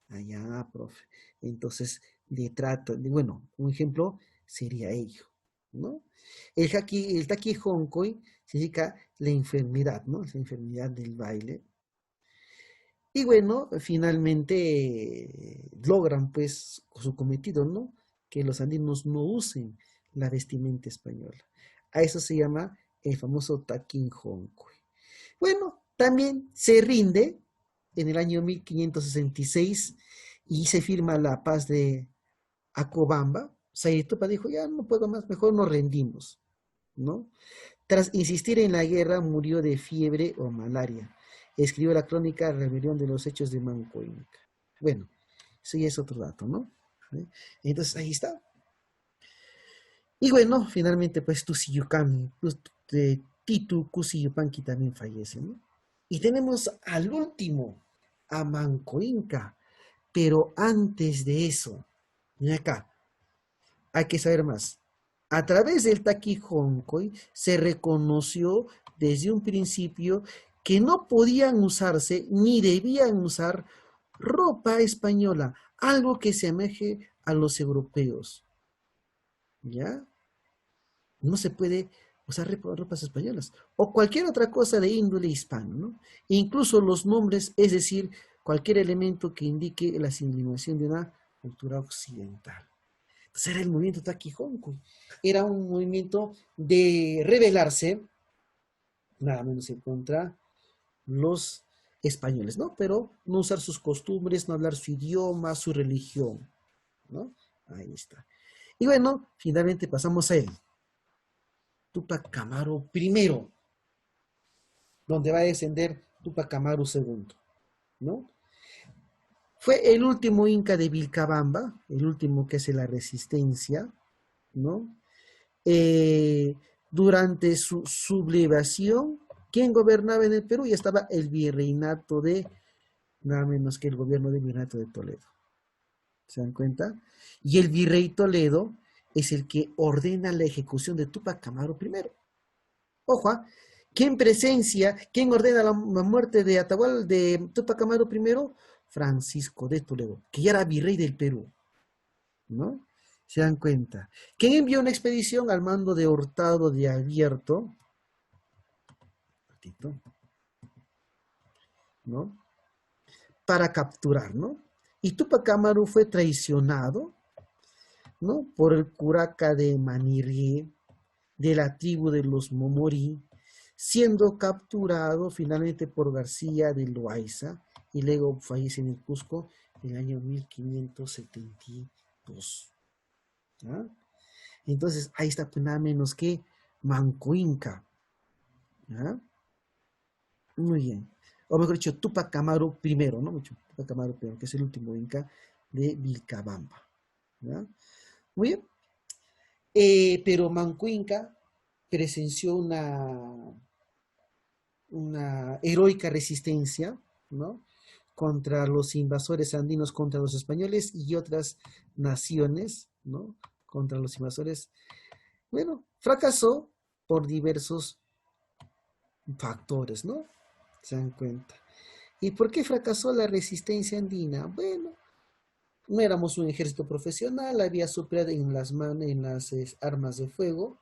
A: Allá, profe. Entonces, bueno, un ejemplo sería ello, ¿no? El Taki Honkoy significa la enfermedad, ¿no? La enfermedad del baile. Y bueno, finalmente logran pues su cometido, ¿no? Que los andinos no usen la vestimenta española. A eso se llama el famoso Takin Honkoy. Bueno, también se rinde en el año 1566 y se firma la paz de Acobamba. Sairitupa dijo, ya no puedo más, mejor nos rendimos, ¿no? Tras insistir en la guerra, murió de fiebre o malaria. Escribió la crónica Rebelión de los Hechos de Manco Inca. Bueno, eso ya es otro dato, ¿no? Entonces ahí está. Y bueno, finalmente, pues Tusiyukami, Titu Kusiyupanqui también fallece, ¿no? Y tenemos al último, a Manco Inca. Pero antes de eso, mira acá, hay que saber más. A través del Taki Honkoy se reconoció desde un principio que no podían usarse ni debían usar ropa española, algo que se asemeje a los europeos. ¿Ya? No se puede usar ropas españolas o cualquier otra cosa de índole hispano, ¿no? Incluso los nombres, es decir, cualquier elemento que indique la asimilación de una cultura occidental. Entonces era el movimiento Taquijonco. Era un movimiento de rebelarse, nada menos en contra los españoles, ¿no? Pero no usar sus costumbres, no hablar su idioma, su religión, ¿no? Ahí está. Y bueno, finalmente pasamos a él. Tupac Amaru primero, donde va a descender Tupac Amaru segundo, ¿no? Fue el último inca de Vilcabamba, el último que hace la resistencia, ¿no? Durante su sublevación, ¿quién gobernaba en el Perú? Y estaba el virreinato de, nada menos que el gobierno del virreinato de Toledo. ¿Se dan cuenta? Y el virrey Toledo es el que ordena la ejecución de Túpac Amaru I. Ojo, ¿ah? ¿Quién presencia, quién ordena la muerte de de Túpac Amaru I? Francisco de Toledo, que ya era virrey del Perú, ¿no? Se dan cuenta. ¿Quién envió una expedición al mando de Hurtado de Abierto? ¿No? Para capturar, ¿no? Y Túpac Amaru fue traicionado, ¿no? Por el curaca de Manirrié, de la tribu de los Momori, siendo capturado finalmente por García de Loaiza y luego fallece en el Cusco en el año 1572. ¿Ah? Entonces ahí está pues nada menos que Manco Inca. ¿Ah? Muy bien. O mejor dicho, Túpac Amaru I, ¿no? Túpac Amaru I, que es el último Inca de Vilcabamba. ¿Ya? Muy bien. Pero Manco Inca presenció una heroica resistencia, ¿no? Contra los invasores andinos, contra los españoles y otras naciones, ¿no? Contra los invasores. Bueno, fracasó por diversos factores, ¿no? Se dan cuenta. ¿Y por qué fracasó la resistencia andina? Bueno, no éramos un ejército profesional, había superado en las armas de fuego,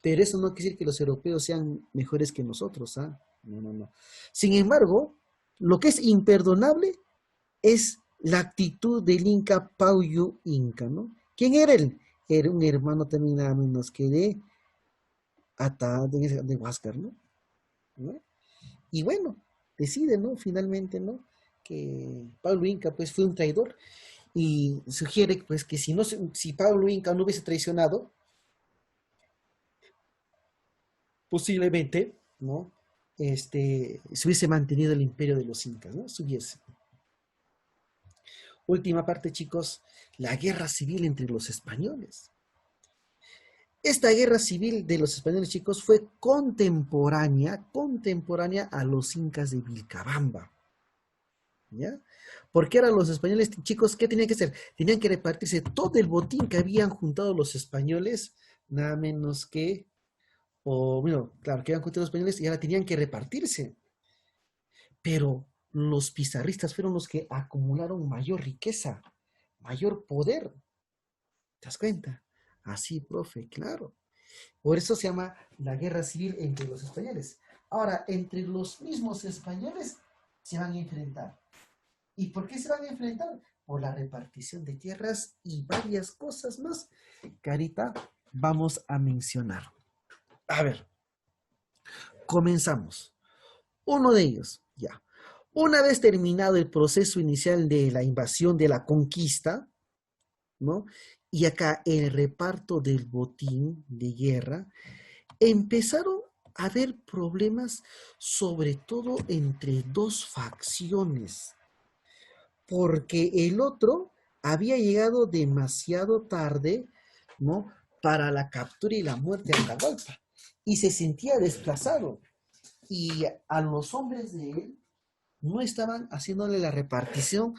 A: pero eso no quiere decir que los europeos sean mejores que nosotros, ¿ah? No, no, no. Sin embargo, lo que es imperdonable es la actitud del Inca Pauyu Inca, ¿no? ¿Quién era él? Era un hermano también nada menos que de Huáscar, ¿no? ¿No? Y bueno, decide, ¿no? Finalmente, ¿no? Que Pablo Inca, pues, fue un traidor y sugiere, pues, que si Pablo Inca no hubiese traicionado, posiblemente, ¿no? Se hubiese mantenido el imperio de los incas, ¿no? Se hubiese. Última parte, chicos, la guerra civil entre los españoles. Esta guerra civil de los españoles, chicos, fue contemporánea a los incas de Vilcabamba. ¿Ya? Porque eran los españoles, chicos, ¿qué tenían que hacer? Tenían que repartirse todo el botín que habían juntado los españoles, nada menos que, o bueno, claro, que habían juntado los españoles y ahora tenían que repartirse. Pero los pizarristas fueron los que acumularon mayor riqueza, mayor poder. ¿Te das cuenta? Así, profe, claro. Por eso se llama la guerra civil entre los españoles. Ahora, entre los mismos españoles se van a enfrentar. ¿Y por qué se van a enfrentar? Por la repartición de tierras y varias cosas más que ahorita vamos a mencionar. A ver, comenzamos. Uno de ellos, ya. Una vez terminado el proceso inicial de la invasión, de la conquista, ¿no? Y acá el reparto del botín de guerra, empezaron a haber problemas, sobre todo entre dos facciones, porque el otro había llegado demasiado tarde, ¿no? Para la captura y la muerte de Atahualpa, y se sentía desplazado, y a los hombres de él no estaban haciéndole la repartición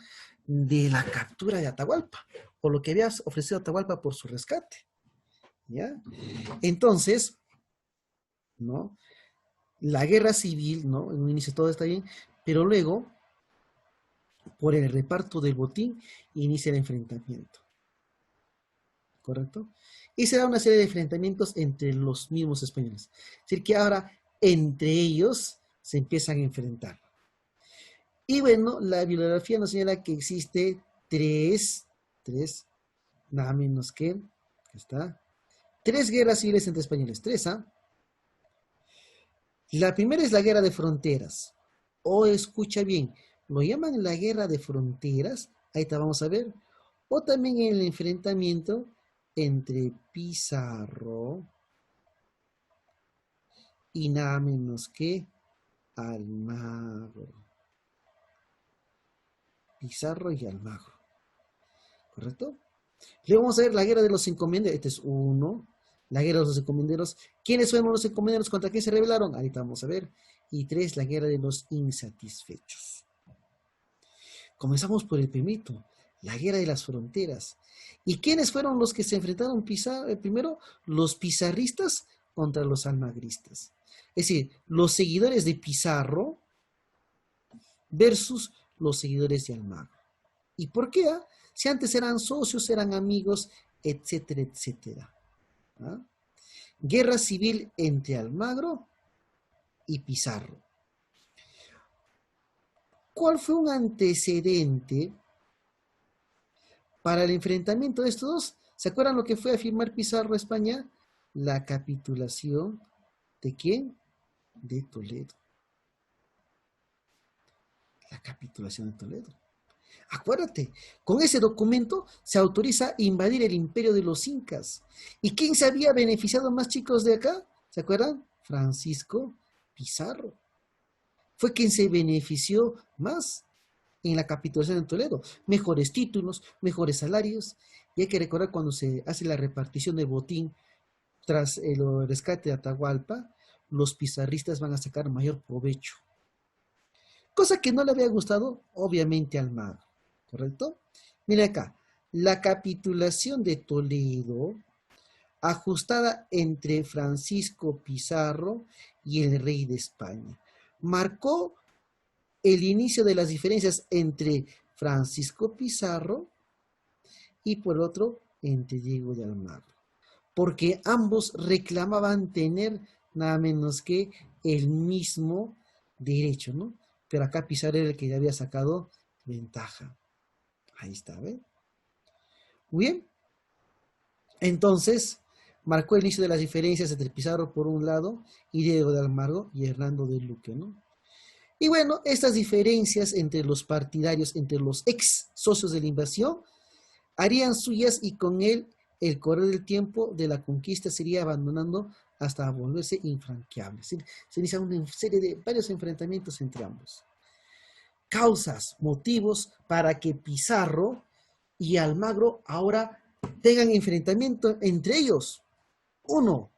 A: de la captura de Atahualpa, por lo que había ofrecido Atahualpa por su rescate, ¿ya? Entonces, ¿no? La guerra civil, ¿no? En un inicio todo está bien, pero luego, por el reparto del botín, inicia el enfrentamiento, ¿correcto? Y se da una serie de enfrentamientos entre los mismos españoles. Es decir, que ahora entre ellos se empiezan a enfrentar. Y bueno, la bibliografía nos señala que existe tres, nada menos que, está, tres guerras civiles entre españoles, tres, ¿ah? La primera es la guerra de fronteras, o escucha bien, lo llaman la guerra de fronteras, ahí está, vamos a ver, o también el enfrentamiento entre Pizarro y nada menos que Almagro. Pizarro y Almagro, ¿correcto? Luego vamos a ver la guerra de los encomiendas, este es uno, la guerra de los encomenderos. ¿Quiénes fueron los encomenderos? ¿Contra quién se rebelaron? Ahorita vamos a ver. Y 3, la guerra de los insatisfechos. Comenzamos por el primito, la guerra de las fronteras. ¿Y quiénes fueron los que se enfrentaron primero? Los pizarristas contra los almagristas. Es decir, los seguidores de Pizarro versus los seguidores de Almagro. ¿Y por qué? Si antes eran socios, eran amigos, etcétera, etcétera. ¿Ah? Guerra civil entre Almagro y Pizarro. ¿Cuál fue un antecedente para el enfrentamiento de estos dos? ¿Se acuerdan lo que fue a firmar Pizarro a España? La capitulación ¿de quién? De Toledo. La capitulación de Toledo. Acuérdate, con ese documento se autoriza invadir el imperio de los incas. ¿Y quién se había beneficiado más, chicos, de acá? ¿Se acuerdan? Francisco Pizarro. Fue quien se benefició más en la capitulación de Toledo. Mejores títulos, mejores salarios. Y hay que recordar cuando se hace la repartición de botín tras el rescate de Atahualpa, los pizarristas van a sacar mayor provecho. Cosa que no le había gustado, obviamente, al Almagro. ¿Correcto? Mira acá, la capitulación de Toledo, ajustada entre Francisco Pizarro y el rey de España, marcó el inicio de las diferencias entre Francisco Pizarro y por otro entre Diego de Almagro, porque ambos reclamaban tener nada menos que el mismo derecho, ¿no? Pero acá Pizarro era el que ya había sacado ventaja. Ahí está, ¿ven? Muy bien. Entonces, marcó el inicio de las diferencias entre Pizarro por un lado y Diego de Almagro y Hernando de Luque, ¿no? Y bueno, estas diferencias entre los partidarios, entre los ex socios de la invasión, harían suyas y con él el correr del tiempo de la conquista sería abandonando hasta volverse infranqueable. Se inicia una serie de varios enfrentamientos entre ambos. Causas, motivos para que Pizarro y Almagro ahora tengan enfrentamiento entre ellos. 1.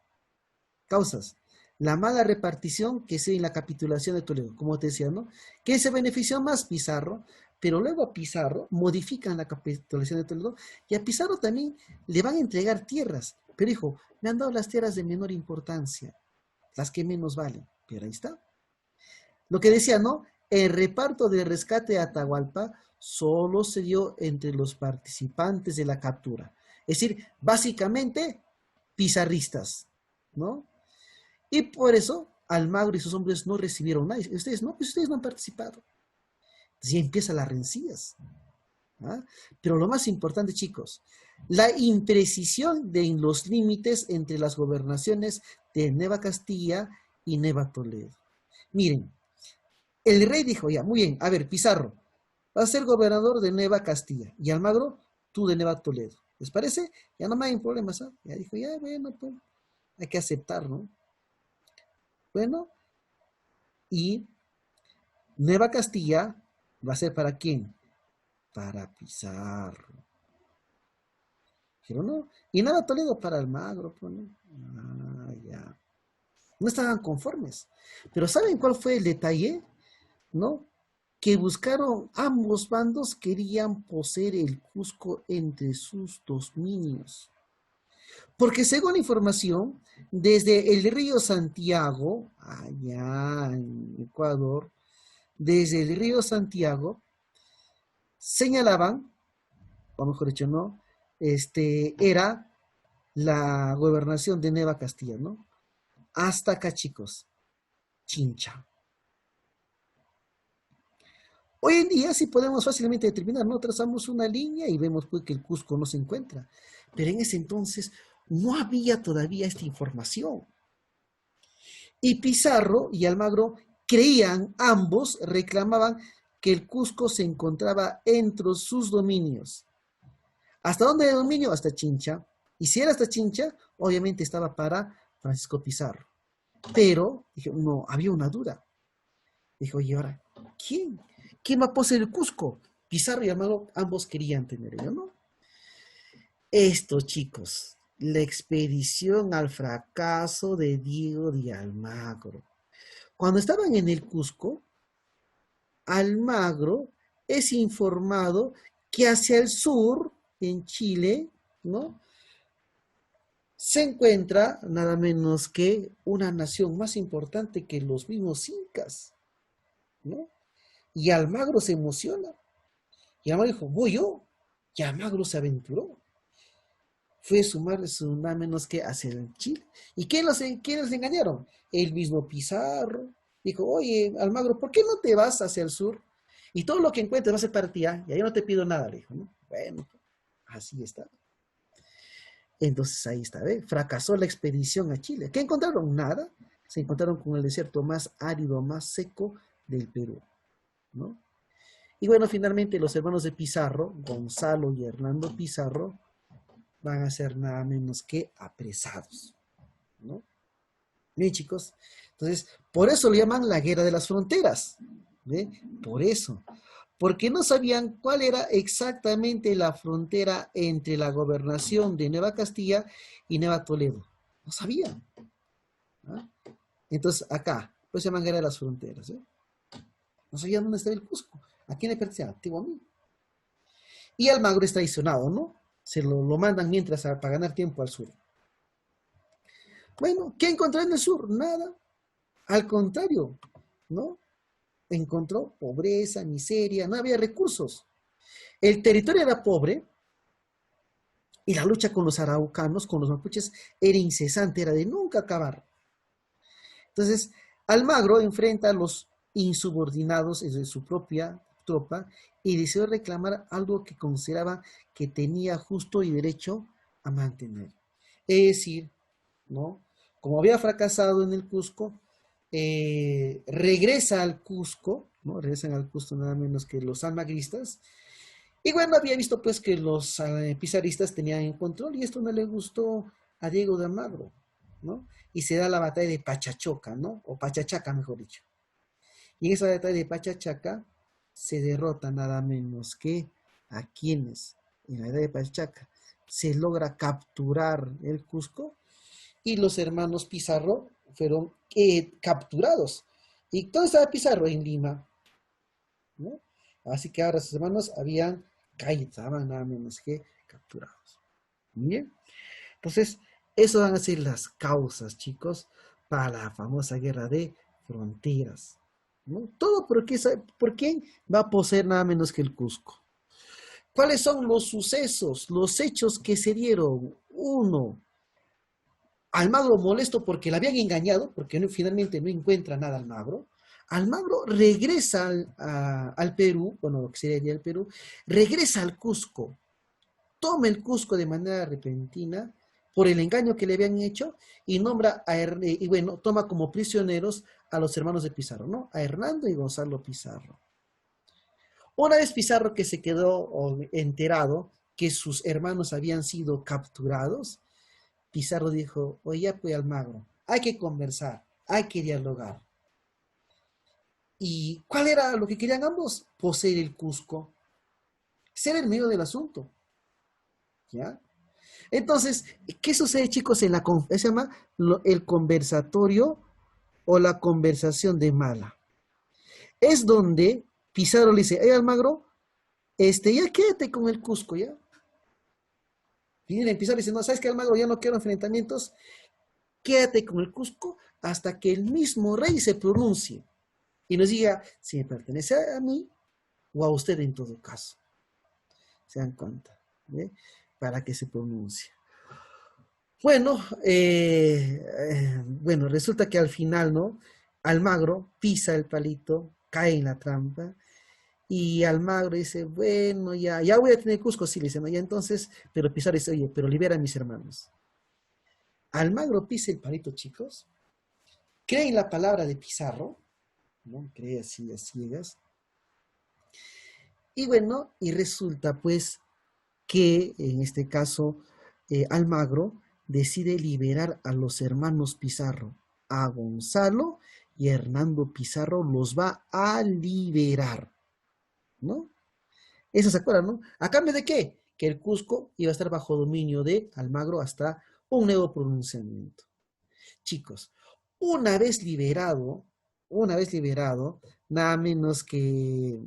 A: Causas. La mala repartición que se dio en la capitulación de Toledo, como te decía, ¿no? ¿Quién se benefició más? Pizarro, pero luego a Pizarro modifican la capitulación de Toledo y a Pizarro también le van a entregar tierras. Pero dijo, me han dado las tierras de menor importancia, las que menos valen. Pero ahí está. Lo que decía, ¿no? El reparto del rescate de Atahualpa solo se dio entre los participantes de la captura. Es decir, básicamente, pizarristas, ¿no? Y por eso Almagro y sus hombres no recibieron nada. Ustedes no, pues ustedes no han participado. Entonces ya empiezan las rencillas. ¿Ah? Pero lo más importante, chicos, la imprecisión de los límites entre las gobernaciones de Nueva Castilla y Nueva Toledo. Miren, el rey dijo, ya, muy bien, a ver, Pizarro, vas a ser gobernador de Nueva Castilla y Almagro, tú de Nueva Toledo. ¿Les parece? Ya no me hay problemas, ¿ah? Ya dijo, ya, bueno, pues hay que aceptar, ¿no? Bueno, y Nueva Castilla va a ser para quién? Para Pizarro. Pero no, y Nueva Toledo para Almagro, pues, ¿no? Ah, ya. No estaban conformes. Pero ¿saben cuál fue el detalle? ¿No? Que buscaron, ambos bandos querían poseer el Cusco entre sus dominios. Porque según la información, desde el río Santiago, allá en Ecuador, desde el río Santiago, señalaban, o mejor dicho, ¿no? Era la gobernación de Nueva Castilla, ¿no? Hasta acá, chicos, Chincha. Hoy en día sí podemos fácilmente determinar, ¿no? Trazamos una línea y vemos pues que el Cusco no se encuentra. Pero en ese entonces no había todavía esta información. Y Pizarro y Almagro creían, ambos reclamaban que el Cusco se encontraba entre sus dominios. ¿Hasta dónde el dominio? Hasta Chincha. Y si era hasta Chincha, obviamente estaba para Francisco Pizarro. Pero, dije, no, había una duda. Dijo, ¿y ahora quién? ¿Quién va a poseer el Cusco? Pizarro y Almagro ambos querían tener ello, ¿no? Esto, chicos, la expedición al fracaso de Diego de Almagro. Cuando estaban en el Cusco, Almagro es informado que hacia el sur, en Chile, ¿no? Se encuentra nada menos que una nación más importante que los mismos incas, ¿no? Y Almagro se emociona. Y Almagro dijo, voy yo. Y Almagro se aventuró. Fue nada menos que hacia el Chile. ¿Y quiénes le engañaron? El mismo Pizarro. Dijo, oye, Almagro, ¿por qué no te vas hacia el sur? Y todo lo que encuentres va a ser para ti, ¿ah? Y ahí no te pido nada, le dijo, ¿no? Bueno, así está. Entonces ahí está, ¿ve? Fracasó la expedición a Chile. ¿Qué encontraron? Nada. Se encontraron con el desierto más árido, más seco del Perú, ¿no? Y bueno, finalmente los hermanos de Pizarro, Gonzalo y Hernando Pizarro, van a ser nada menos que apresados, ¿no? Bien, chicos. Entonces, por eso le llaman la Guerra de las Fronteras, ¿ve? Por eso. Porque no sabían cuál era exactamente la frontera entre la gobernación de Nueva Castilla y Nueva Toledo. No sabían, ¿no? Entonces, acá, pues se llaman Guerra de las Fronteras, ¿eh? No sabían dónde estaba el Cusco. ¿A quién le pertenecía? Antiguo a mí. Y Almagro es traicionado, ¿no? Se lo mandan para ganar tiempo al sur. Bueno, ¿qué encontró en el sur? Nada. Al contrario, ¿no? Encontró pobreza, miseria, no había recursos. El territorio era pobre y la lucha con los araucanos, con los mapuches, era incesante, era de nunca acabar. Entonces, Almagro enfrenta a los insubordinados de su propia tropa y decidió reclamar algo que consideraba que tenía justo y derecho a mantener. Es decir, ¿no? Como había fracasado en el Cusco, regresa al Cusco, ¿no? Regresan al Cusco nada menos que los almagristas. Y bueno, había visto pues que los pizaristas tenían en control y esto no le gustó a Diego de Almagro, ¿no? Y se da la batalla de Pachachoca, ¿no? O Pachachaca, mejor dicho. Y en esa batalla de Pachachaca se derrota nada menos que a quienes en la batalla de Pachachaca se logra capturar el Cusco y los hermanos Pizarro fueron capturados. ¿Y dónde estaba Pizarro? En Lima, ¿no? Así que ahora sus hermanos habían caído, estaban nada menos que capturados. Bien, entonces, eso van a ser las causas, chicos, para la famosa guerra de fronteras, ¿no? Todo por quién va a poseer nada menos que el Cusco. ¿Cuáles son los sucesos, los hechos que se dieron? Uno, Almagro molesto porque le habían engañado, porque finalmente no encuentra nada Almagro. Almagro regresa al Perú, bueno, lo que sería el Perú, regresa al Cusco, toma el Cusco de manera repentina por el engaño que le habían hecho y nombra y bueno, toma como prisioneros a los hermanos de Pizarro, ¿no? A Hernando y Gonzalo Pizarro. Una vez Pizarro que se quedó enterado que sus hermanos habían sido capturados, Pizarro dijo, oye, ya pues Almagro, hay que conversar, hay que dialogar. ¿Y cuál era lo que querían ambos? Poseer el Cusco, ser el medio del asunto, ¿ya? Entonces, ¿qué sucede, chicos, se llama el conversatorio o la conversación de Mala? Es donde Pizarro le dice, Almagro, ya quédate con el Cusco, ¿ya? Y Pizarro dice, no, ¿sabes qué, Almagro? Ya no quiero enfrentamientos, quédate con el Cusco hasta que el mismo rey se pronuncie y nos diga si me pertenece a mí o a usted en todo caso. ¿Se dan cuenta? ¿Ve? Para que se pronuncie. Bueno, bueno, resulta que al final, ¿no? Almagro pisa el palito, cae en la trampa, y Almagro dice, bueno, ya voy a tener Cusco, sí, le dice, no, ya entonces, pero Pizarro dice, oye, pero libera a mis hermanos. Almagro pisa el palito, chicos, cree en la palabra de Pizarro, ¿no? Cree así a ciegas, y bueno, y resulta pues que en este caso Almagro decide liberar a los hermanos Pizarro, a Gonzalo y a Hernando Pizarro los va a liberar, ¿no? Eso se acuerdan, ¿no? ¿A cambio de qué? que el Cusco iba a estar bajo dominio de Almagro hasta un nuevo pronunciamiento. Chicos, una vez liberado, nada menos que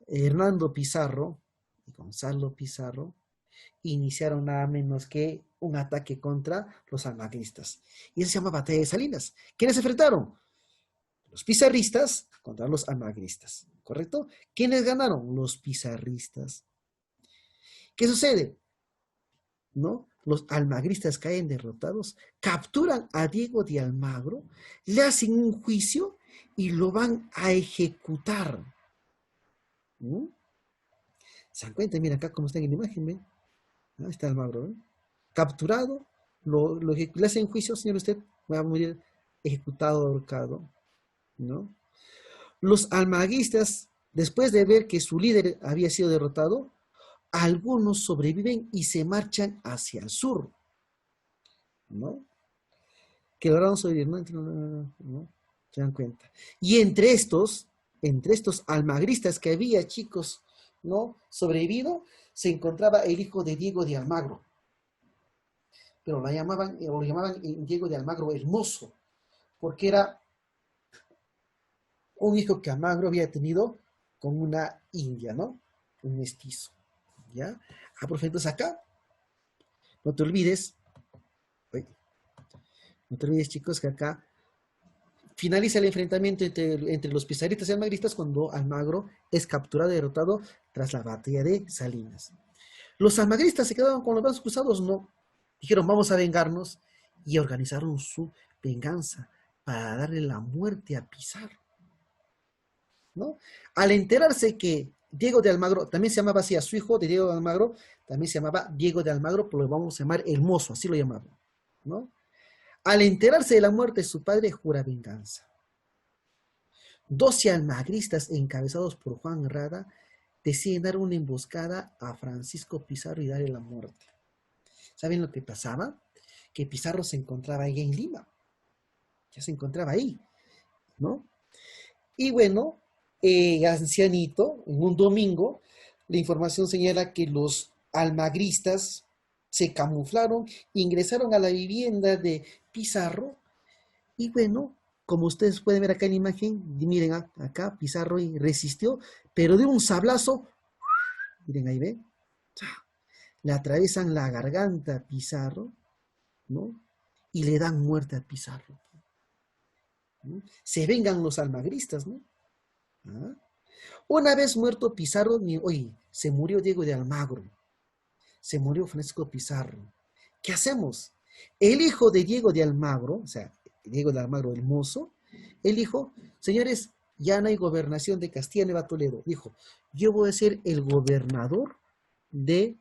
A: Hernando Pizarro y Gonzalo Pizarro iniciaron nada menos que un ataque contra los almagristas. Y eso se llama Batalla de Salinas. ¿Quiénes se enfrentaron? Los pizarristas contra los almagristas, ¿correcto? ¿Quiénes ganaron? Los pizarristas. ¿Qué sucede? ¿No? Los almagristas caen derrotados, capturan a Diego de Almagro, le hacen un juicio y lo van a ejecutar. ¿Mm? ¿Se dan cuenta? Mira acá cómo está en la imagen, ¿ven? Ahí está Almagro, ¿ven? Capturado, le hacen juicio, señor, usted va a morir ejecutado, ahorcado, ¿no? Los almagristas, después de ver que su líder había sido derrotado, algunos sobreviven y se marchan hacia el sur, ¿no? Que lograron sobrevivir, ¿no? Se dan cuenta. Y entre estos almagristas que había, chicos, ¿no? Sobrevivido, se encontraba el hijo de Diego de Almagro, pero lo llamaban Diego de Almagro el Mozo, porque era un hijo que Almagro había tenido con una india, ¿no? Un mestizo, ¿ya? Ah, perfecto, acá, no te olvides, no te olvides, chicos, que acá finaliza el enfrentamiento entre los pizarristas y almagristas cuando Almagro es capturado y derrotado tras la batalla de Salinas. ¿Los almagristas se quedaron con los brazos cruzados? No. Dijeron, vamos a vengarnos y organizaron su venganza para darle la muerte a Pizarro, ¿no? Al enterarse que Diego de Almagro, también se llamaba así a su hijo de Diego de Almagro, también se llamaba Diego de Almagro, pero lo vamos a llamar el Mozo, así lo llamaban, ¿no? Al enterarse de la muerte de su padre, jura venganza. 12 almagristas encabezados por Juan Rada deciden dar una emboscada a Francisco Pizarro y darle la muerte. ¿Saben lo que pasaba? Que Pizarro se encontraba ahí en Lima. Ya se encontraba ahí, ¿no? Y bueno, ancianito, en un domingo, la información señala que los almagristas se camuflaron, ingresaron a la vivienda de Pizarro y bueno, como ustedes pueden ver acá en la imagen, miren acá, Pizarro resistió, pero de un sablazo, miren ahí ven, le atraviesan la garganta a Pizarro, ¿no? Y le dan muerte a Pizarro, ¿no? Se vengan los almagristas, ¿no? ¿Ah? Una vez muerto Pizarro, oye, se murió Diego de Almagro, se murió Francisco Pizarro. ¿Qué hacemos? El hijo de Diego de Almagro, o sea, Diego de Almagro el Mozo, él dijo, señores, ya no hay gobernación de Castilla Nueva Toledo. Dijo, yo voy a ser el gobernador de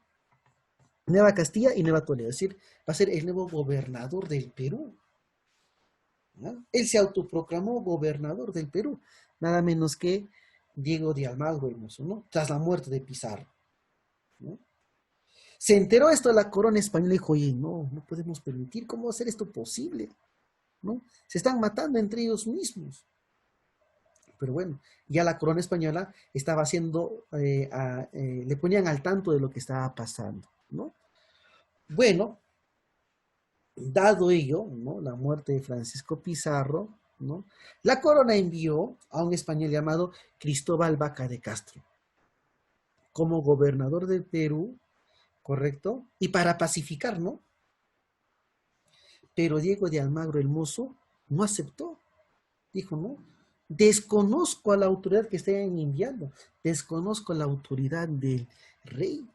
A: Nueva Castilla y Nueva Toledo. Es decir, va a ser el nuevo gobernador del Perú, ¿no? Él se autoproclamó gobernador del Perú, nada menos que Diego de Almagro el Mozo, ¿no? Tras la muerte de Pizarro, ¿no? Se enteró esto de la corona española y dijo, oye, no podemos permitir, ¿cómo va a ser esto posible? ¿No? Se están matando entre ellos mismos. Pero bueno, ya la corona española estaba haciendo, le ponían al tanto de lo que estaba pasando, ¿no? Bueno, dado ello, ¿no? La muerte de Francisco Pizarro, ¿no? La corona envió a un español llamado Cristóbal Vaca de Castro como gobernador del Perú, ¿correcto? Y para pacificar, ¿no? Pero Diego de Almagro el Mozo no aceptó. Dijo, no, desconozco a la autoridad que estén enviando, desconozco la autoridad del rey.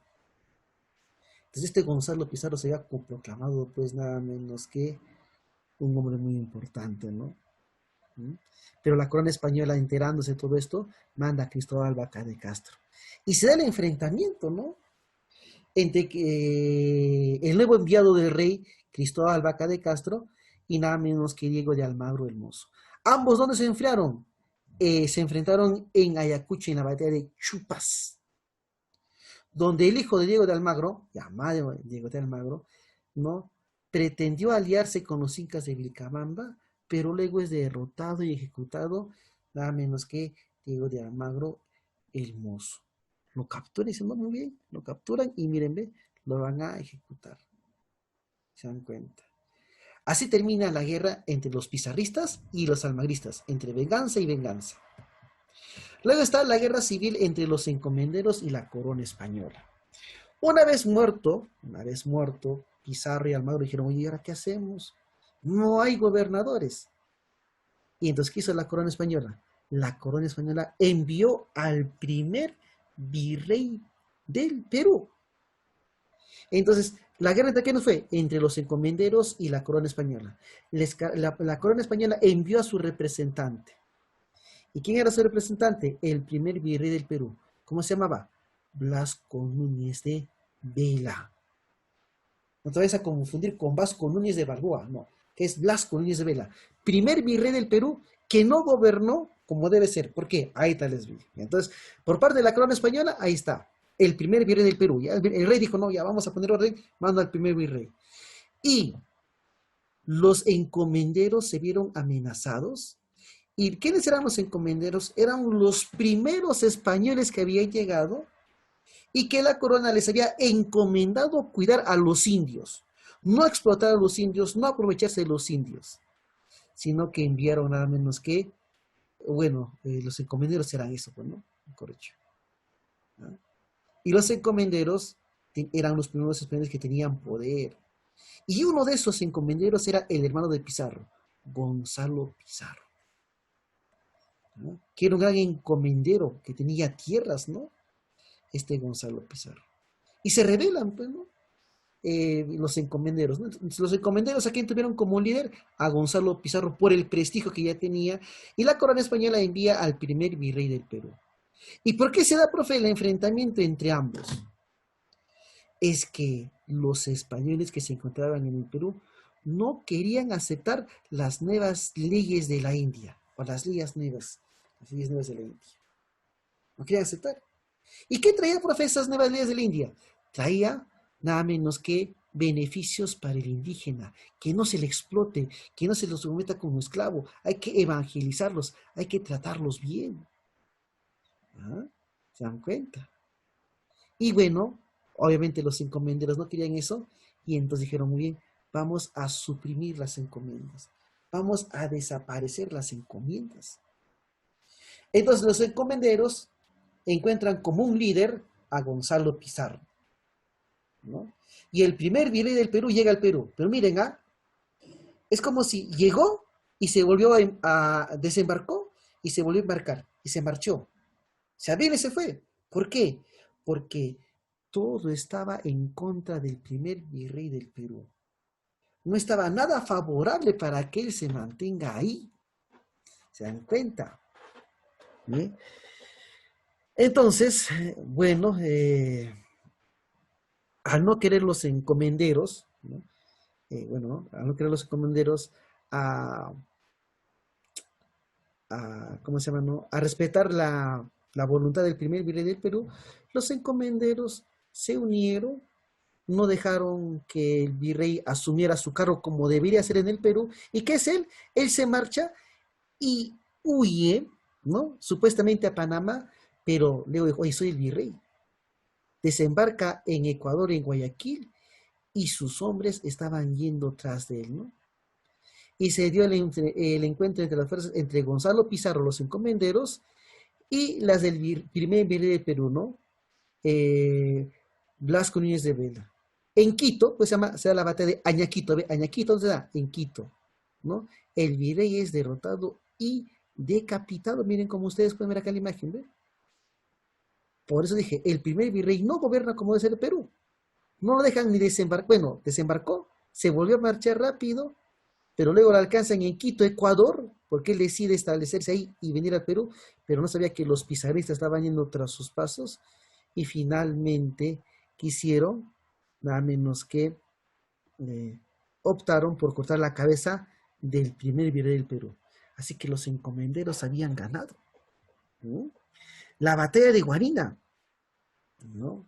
A: Entonces este Gonzalo Pizarro se había proclamado pues nada menos que un hombre muy importante, ¿no? ¿Mm? Pero la corona española, enterándose de todo esto, manda a Cristóbal Vaca de Castro. Y se da el enfrentamiento, ¿no? Entre el nuevo enviado del rey, Cristóbal Vaca de Castro, y nada menos que Diego de Almagro el Mozo. ¿Ambos dónde se enfrentaron? Se enfrentaron en Ayacucho, en la batalla de Chupas, donde el hijo de Diego de Almagro, llamado Diego de Almagro, ¿no? Pretendió aliarse con los incas de Vilcabamba, pero luego es derrotado y ejecutado, nada menos que Diego de Almagro el Mozo. Lo capturan y dicen, no, muy bien, lo capturan y miren, ve, lo van a ejecutar. ¿Se dan cuenta? Así termina la guerra entre los pizarristas y los almagristas, entre venganza y venganza. Luego está la guerra civil entre los encomenderos y la corona española. Una vez muerto, Pizarro y Almagro dijeron, oye, ¿y ahora qué hacemos? No hay gobernadores. Y entonces, ¿qué hizo la corona española? La corona española envió al primer virrey del Perú. Entonces, la guerra entre quiénes fue? Entre los encomenderos y la corona española. La corona española envió a su representante. ¿Y quién era su representante? El primer virrey del Perú. ¿Cómo se llamaba? Blasco Núñez de Vela. No te vayas a confundir con Vasco Núñez de Balboa, no, que es Blasco Núñez de Vela. Primer virrey del Perú que no gobernó como debe ser. ¿Por qué? Ahí está les vi. Entonces, por parte de la corona española, ahí está. El primer virrey del Perú. ¿Ya? El rey dijo, no, ya vamos a poner orden, manda al primer virrey. Y los encomenderos se vieron amenazados. ¿Y quiénes eran los encomenderos? Eran los primeros españoles que habían llegado y que la corona les había encomendado cuidar a los indios. No explotar a los indios, no aprovecharse de los indios, sino que enviaron nada menos que, bueno, los encomenderos eran eso, pues, ¿no? Correcto. ¿No? Y los encomenderos eran los primeros españoles que tenían poder. Y uno de esos encomenderos era el hermano de Pizarro, Gonzalo Pizarro, ¿no? Que era un gran encomendero, que tenía tierras, ¿no? Este Gonzalo Pizarro. Y se rebelan, pues, ¿no? Los encomenderos, ¿no? Entonces, los encomenderos, ¿a quién tuvieron como líder? A Gonzalo Pizarro, por el prestigio que ya tenía. Y la corona española envía al primer virrey del Perú. ¿Y por qué se da, profe, el enfrentamiento entre ambos? Es que los españoles que se encontraban en el Perú no querían aceptar las nuevas leyes de la India, o las leyes nuevas de la India. No querían aceptar. ¿Y qué traía, profe, esas nuevas leyes de la India? Traía nada menos que beneficios para el indígena, que no se le explote, que no se los someta como esclavo, hay que evangelizarlos, hay que tratarlos bien. ¿Ah? ¿Se dan cuenta? Y bueno, obviamente los encomenderos no querían eso, y entonces dijeron, muy bien, vamos a suprimir las encomiendas, vamos a desaparecer las encomiendas. Entonces los encomenderos encuentran como un líder a Gonzalo Pizarro, ¿no? Y el primer virrey del Perú llega al Perú. Pero miren, es como si llegó y se volvió desembarcó y se volvió a embarcar y se marchó. O sea, viene y se fue. ¿Por qué? Porque todo estaba en contra del primer virrey del Perú. No estaba nada favorable para que él se mantenga ahí. ¿Se dan cuenta? ¿Bien? Entonces, bueno, al no querer los encomenderos, ¿no? Bueno, al no querer los encomenderos a, ¿cómo se llama? No? A respetar la voluntad del primer virrey del Perú, los encomenderos se unieron, no dejaron que el virrey asumiera su cargo como debería ser en el Perú. ¿Y qué es él? Él se marcha y huye, ¿no? Supuestamente a Panamá, pero luego dijo, oye, soy el virrey. Desembarca en Ecuador, en Guayaquil, y sus hombres estaban yendo tras de él, ¿no? Y se dio el encuentro entre las fuerzas, entre Gonzalo Pizarro, los encomenderos, y las del primer virrey de Perú, ¿no? Blasco Núñez de Vela. En Quito, pues se da la batalla de Añaquito. Añaquito, ¿dónde se da? En Quito, ¿no? El virrey es derrotado y decapitado. Miren como ustedes pueden ver acá la imagen, ¿ve? Por eso dije, el primer virrey no gobierna como debe ser el Perú. No lo dejan ni desembarcar. Bueno, desembarcó, se volvió a marchar rápido, pero luego lo alcanzan en Quito, Ecuador, porque él decide establecerse ahí y venir al Perú, pero no sabía que los pizarristas estaban yendo tras sus pasos, y finalmente quisieron, nada menos que optaron por cortar la cabeza del primer virrey del Perú. Así que los encomenderos habían ganado, ¿no? La batalla de Guarina, ¿no?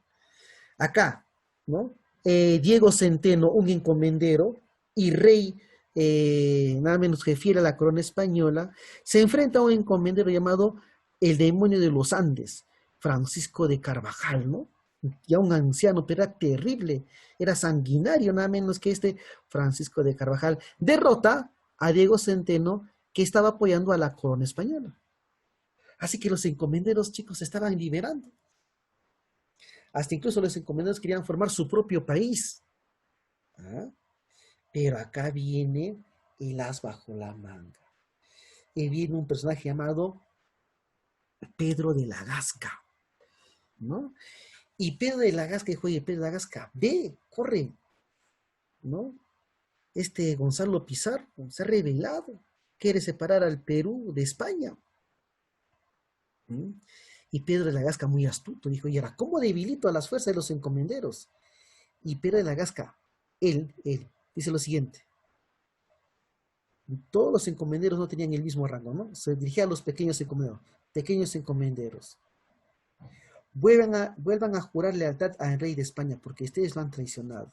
A: Acá, ¿no? Diego Centeno, un encomendero y rey, nada menos que fiel a la corona española, se enfrenta a un encomendero llamado el demonio de los Andes. Francisco de Carvajal, ¿no? Ya un anciano, pero era terrible, era sanguinario, nada menos que este Francisco de Carvajal. Derrota a Diego Centeno, que estaba apoyando a la corona española. Así que los encomenderos, chicos, se estaban liberando. Hasta incluso los encomenderos querían formar su propio país. ¿Ah? Pero acá viene el as bajo la manga. Y viene un personaje llamado Pedro de la Gasca, ¿no? Y Pedro de la Gasca dijo, oye, Pedro de la Gasca, ve, corre, ¿no? Este Gonzalo Pizarro se ha rebelado, quiere separar al Perú de España. ¿Mm? Y Pedro de la Gasca, muy astuto, dijo, y ahora, ¿cómo debilito a las fuerzas de los encomenderos? Y Pedro de la Gasca, dice lo siguiente, todos los encomenderos no tenían el mismo rango, ¿no? Se dirigía a los pequeños encomenderos. Vuelvan a jurar lealtad al rey de España, porque ustedes lo han traicionado.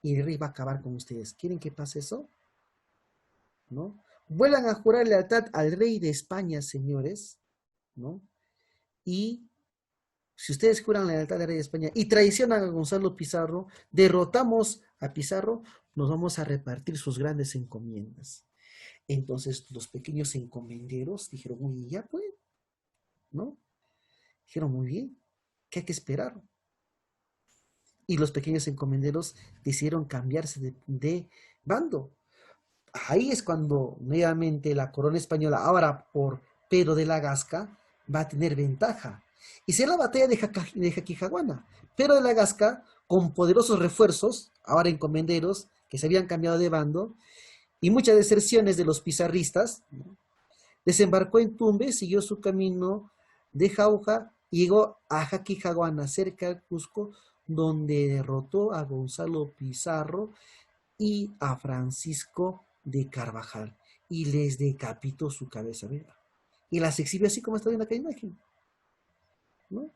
A: Y el rey va a acabar con ustedes. ¿Quieren que pase eso? ¿No? Vuelvan a jurar lealtad al rey de España, señores, ¿no? Y si ustedes juran lealtad al rey de España y traicionan a Gonzalo Pizarro, derrotamos a Pizarro, nos vamos a repartir sus grandes encomiendas. Entonces los pequeños encomenderos dijeron, uy, ya pues, ¿no? Dijeron, muy bien, ¿qué hay que esperar? Y los pequeños encomenderos decidieron cambiarse de bando. Ahí es cuando nuevamente la corona española, ahora por Pedro de la Gasca, va a tener ventaja. Y será la batalla de Jaquijaguana. Pedro de la Gasca, con poderosos refuerzos, ahora encomenderos, que se habían cambiado de bando, y muchas deserciones de los pizarristas, ¿no? Desembarcó en Tumbes, siguió su camino de Jauja y llegó a Jaquijaguana, cerca de Cusco, donde derrotó a Gonzalo Pizarro y a Francisco de Carvajal y les decapitó su cabeza, ¿verdad? Y las exhibió así como está viendo acá imagen, ¿no?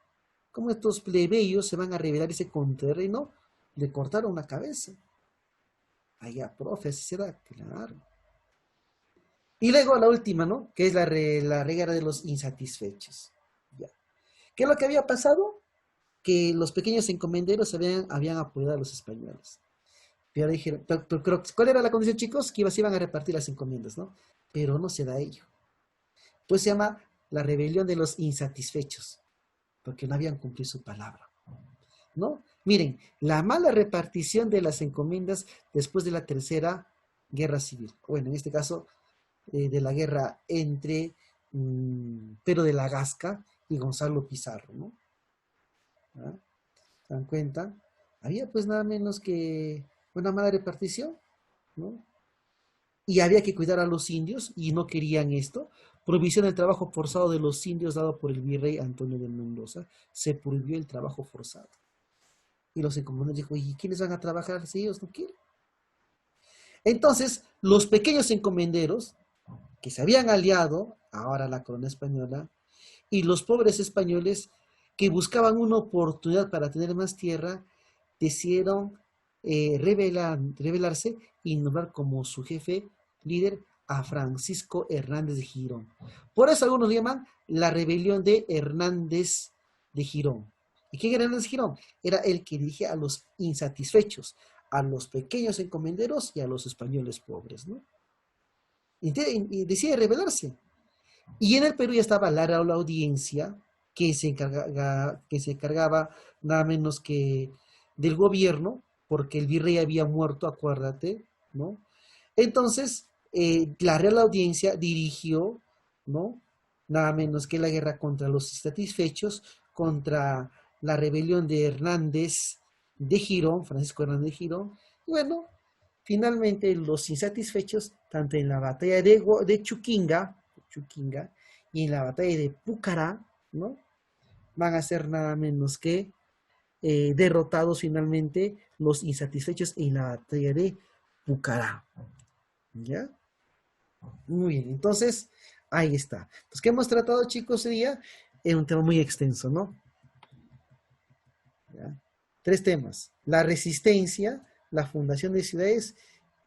A: Como estos plebeyos se van a rebelar ese contrarreno, le cortaron la cabeza. Allá, profe, así se da, claro. Y luego la última, ¿no? Que es la reguera de los insatisfechos. Ya. ¿Qué es lo que había pasado? Que los pequeños encomenderos habían apoyado a los españoles. Pero dijeron, ¿cuál era la condición, chicos? Que se iban a repartir las encomiendas, ¿no? Pero no se da ello. Pues se llama la rebelión de los insatisfechos, porque no habían cumplido su palabra, ¿no? Miren, la mala repartición de las encomiendas después de la Tercera Guerra Civil. Bueno, en este caso, de la guerra entre Pedro de la Gasca y Gonzalo Pizarro, ¿no? ¿Ah? ¿Se dan cuenta? Había pues nada menos que una mala repartición, ¿no? Y había que cuidar a los indios y no querían esto. Prohibición del trabajo forzado de los indios dado por el virrey Antonio de Mendoza. Se prohibió el trabajo forzado. Y los encomenderos dijo, ¿y quiénes van a trabajar si ellos no quieren? Entonces, los pequeños encomenderos que se habían aliado ahora a la corona española y los pobres españoles que buscaban una oportunidad para tener más tierra, decidieron rebelarse y nombrar como su jefe líder a Francisco Hernández de Girón. Por eso algunos le llaman la rebelión de Hernández de Girón. ¿Y quién era Hernández de Girón? Era el que dirigía a los insatisfechos, a los pequeños encomenderos y a los españoles pobres, ¿no? Y decide rebelarse. Y en el Perú ya estaba la audiencia que se encargaba nada menos que del gobierno, porque el virrey había muerto, acuérdate, ¿no? Entonces, la Real Audiencia dirigió, ¿no? Nada menos que la guerra contra los insatisfechos, contra la rebelión de Hernández de Girón, Francisco Hernández de Girón. Y bueno, finalmente los insatisfechos, tanto en la batalla de Chuquinga y en la batalla de Pucará, ¿no? Van a ser nada menos que derrotados finalmente los insatisfechos en la batalla de Pucará. ¿Ya? Muy bien, entonces, ahí está. Entonces, ¿qué hemos tratado, chicos, ese día? Es un tema muy extenso, ¿no? ¿Ya? 3 temas. La resistencia, la fundación de ciudades,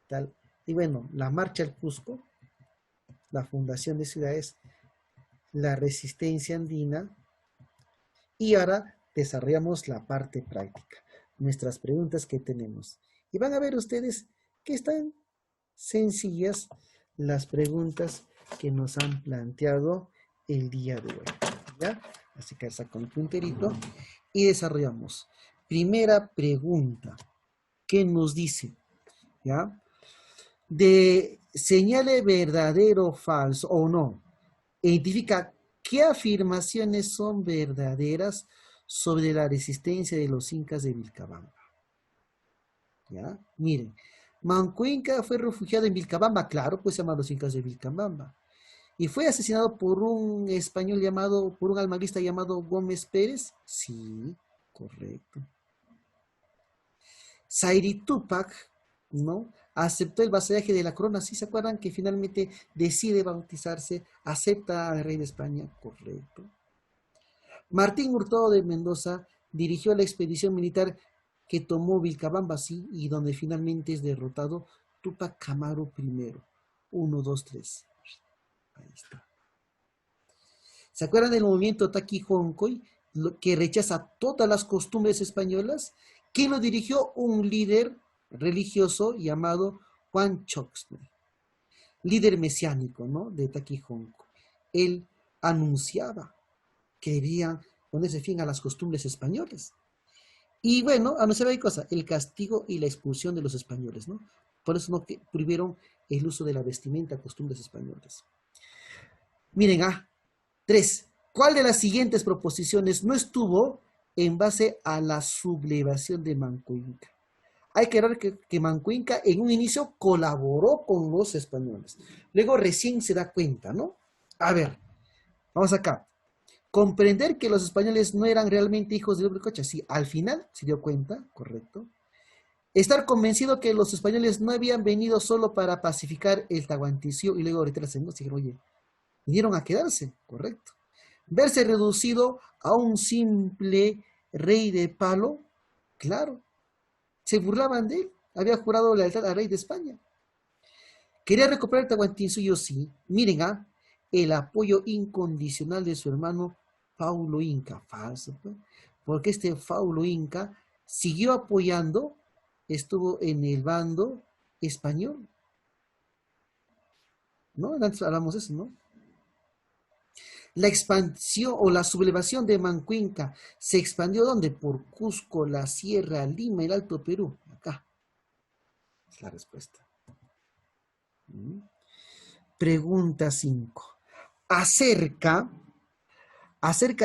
A: tal, y bueno, la marcha al Cusco, la fundación de ciudades, la resistencia andina Y ahora desarrollamos la parte práctica, nuestras preguntas que tenemos. Y van a ver ustedes que están sencillas las preguntas que nos han planteado el día de hoy. ¿Ya? Así que saco el punterito y desarrollamos. Primera pregunta. ¿Qué nos dice? ¿Ya? De señale verdadero, falso o no. Identifica qué afirmaciones son verdaderas sobre la resistencia de los incas de Vilcabamba. ¿Ya? Miren, Manco Inca fue refugiado en Vilcabamba, claro, pues se llaman los incas de Vilcabamba. Y fue asesinado por un español llamado, por un almagrista llamado Gómez Pérez. Sí, correcto. Zairi Tupac, ¿no? Aceptó el vasallaje de la corona. ¿Sí se acuerdan que finalmente decide bautizarse? Acepta al rey de España, correcto. Martín Hurtado de Mendoza dirigió la expedición militar que tomó Vilcabamba, sí, y donde finalmente es derrotado Tupac Amaru I. 1, 2, 3. Ahí está. ¿Se acuerdan del movimiento Taquijoncoy, que rechaza todas las costumbres españolas? ¿Quién lo dirigió? Un líder religioso llamado Juan Choxner, líder mesiánico, ¿no? De Taquijonco. Él anunciaba que debían ponerse fin a las costumbres españolas. Y bueno, anunciaba qué cosa, el castigo y la expulsión de los españoles, ¿no? Por eso no prohibieron el uso de la vestimenta, costumbres españolas. Miren, 3. ¿Cuál de las siguientes proposiciones no estuvo en base a la sublevación de Manco Inca? Hay que ver que Manco Inca en un inicio colaboró con los españoles. Luego recién se da cuenta, ¿no? A ver, vamos acá. Comprender que los españoles no eran realmente hijos de Uricocha. Sí, al final se dio cuenta, correcto. Estar convencido que los españoles no habían venido solo para pacificar el Tahuantinsuyo y luego retirarse, ¿no? Dijeron, oye, vinieron a quedarse, correcto. Verse reducido a un simple rey de palo, claro. Se burlaban de él, había jurado lealtad al rey de España. Quería recuperar el Tahuantinsuyo, sí. Miren, el apoyo incondicional de su hermano Paulo Inca, falso, pues, porque este Paulo Inca siguió apoyando, estuvo en el bando español, ¿no? Antes hablamos de eso, ¿no? La expansión o la sublevación de Manco Inca se expandió ¿dónde? Por Cusco, la Sierra, Lima, el Alto Perú. Acá es la respuesta. Pregunta 5. Acerca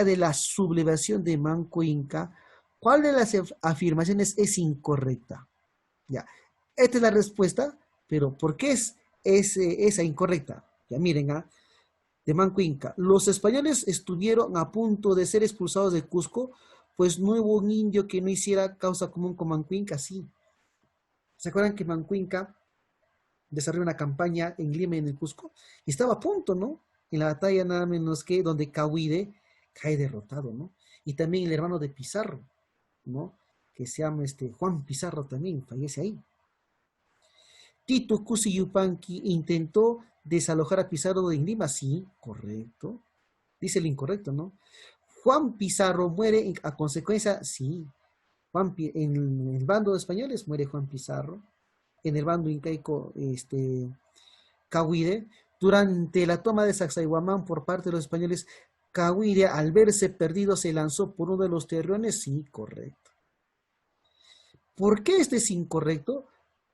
A: de la sublevación de Manco Inca, ¿cuál de las afirmaciones es incorrecta? Ya, esta es la respuesta, pero ¿por qué es esa incorrecta? Ya miren, de Manco Inca. Los españoles estuvieron a punto de ser expulsados de Cusco, pues no hubo un indio que no hiciera causa común con Manco Inca, sí. ¿Se acuerdan que Manco Inca desarrolló una campaña en Lima y en el Cusco? Y estaba a punto, ¿no? En la batalla nada menos que donde Cahuide cae derrotado, ¿no? Y también el hermano de Pizarro, ¿no? Que se llama Juan Pizarro también, fallece ahí. Tito Cusi Yupanqui intentó desalojar a Pizarro de Lima, sí, correcto. Dice el incorrecto, ¿no? Juan Pizarro muere a consecuencia, sí. En el bando de españoles muere Juan Pizarro. En el bando incaico, Cahuide. Durante la toma de Sacsayhuamán por parte de los españoles, Cahuide, al verse perdido, se lanzó por uno de los terrones, sí, correcto. ¿Por qué este es incorrecto?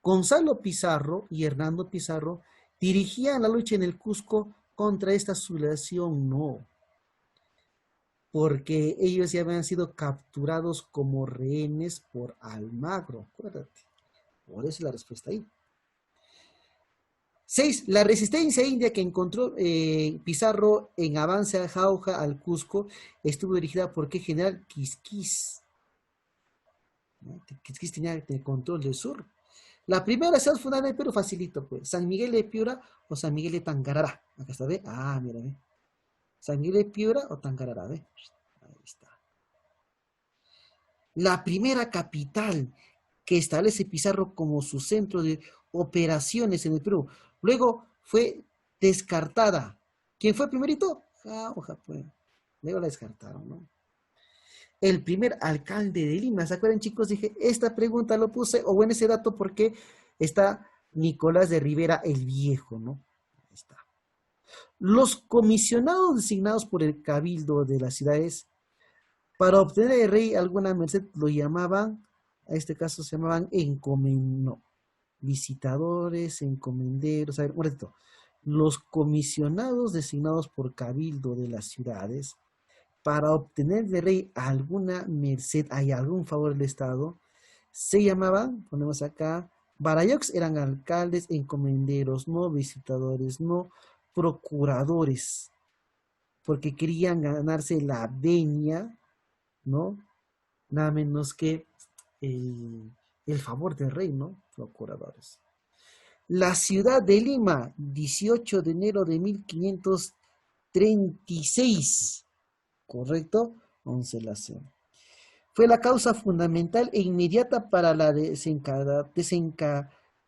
A: Gonzalo Pizarro y Hernando Pizarro dirigían la lucha en el Cusco contra esta sublevación, no. Porque ellos ya habían sido capturados como rehenes por Almagro, acuérdate. Por eso es la respuesta ahí. 6. La resistencia india que encontró Pizarro en avance a Jauja al Cusco estuvo dirigida por qué general Quisquis. Quisquis tenía el control del sur. La primera ciudad fundada en el Perú, facilito, pues. San Miguel de Piura o San Miguel de Tangarará. Acá está, ¿ve? Mira, ve. San Miguel de Piura o Tangarará, ¿ve? Ahí está. La primera capital que establece Pizarro como su centro de operaciones en el Perú. Luego fue descartada. ¿Quién fue primerito? Jauja, pues. Luego la descartaron, ¿no? el primer alcalde de Lima. ¿Se acuerdan, chicos? Dije, esta pregunta lo puse, o bueno, ese dato porque está Nicolás de Rivera el Viejo, ¿no? Ahí está. Los comisionados designados por el cabildo de las ciudades para obtener del rey alguna merced lo llamaban, a este caso se llamaban no, visitadores, encomenderos, a ver, un ratito. Los comisionados designados por cabildo de las ciudades para obtener del rey alguna merced, hay algún favor del Estado, se llamaban, ponemos acá, Barayox eran alcaldes, encomenderos, no visitadores, no procuradores, porque querían ganarse la venia, ¿no? Nada menos que el favor del rey, ¿no? Procuradores. La ciudad de Lima, 18 de enero de 1536, ¿correcto? 11 la C. Fue la causa fundamental e inmediata para la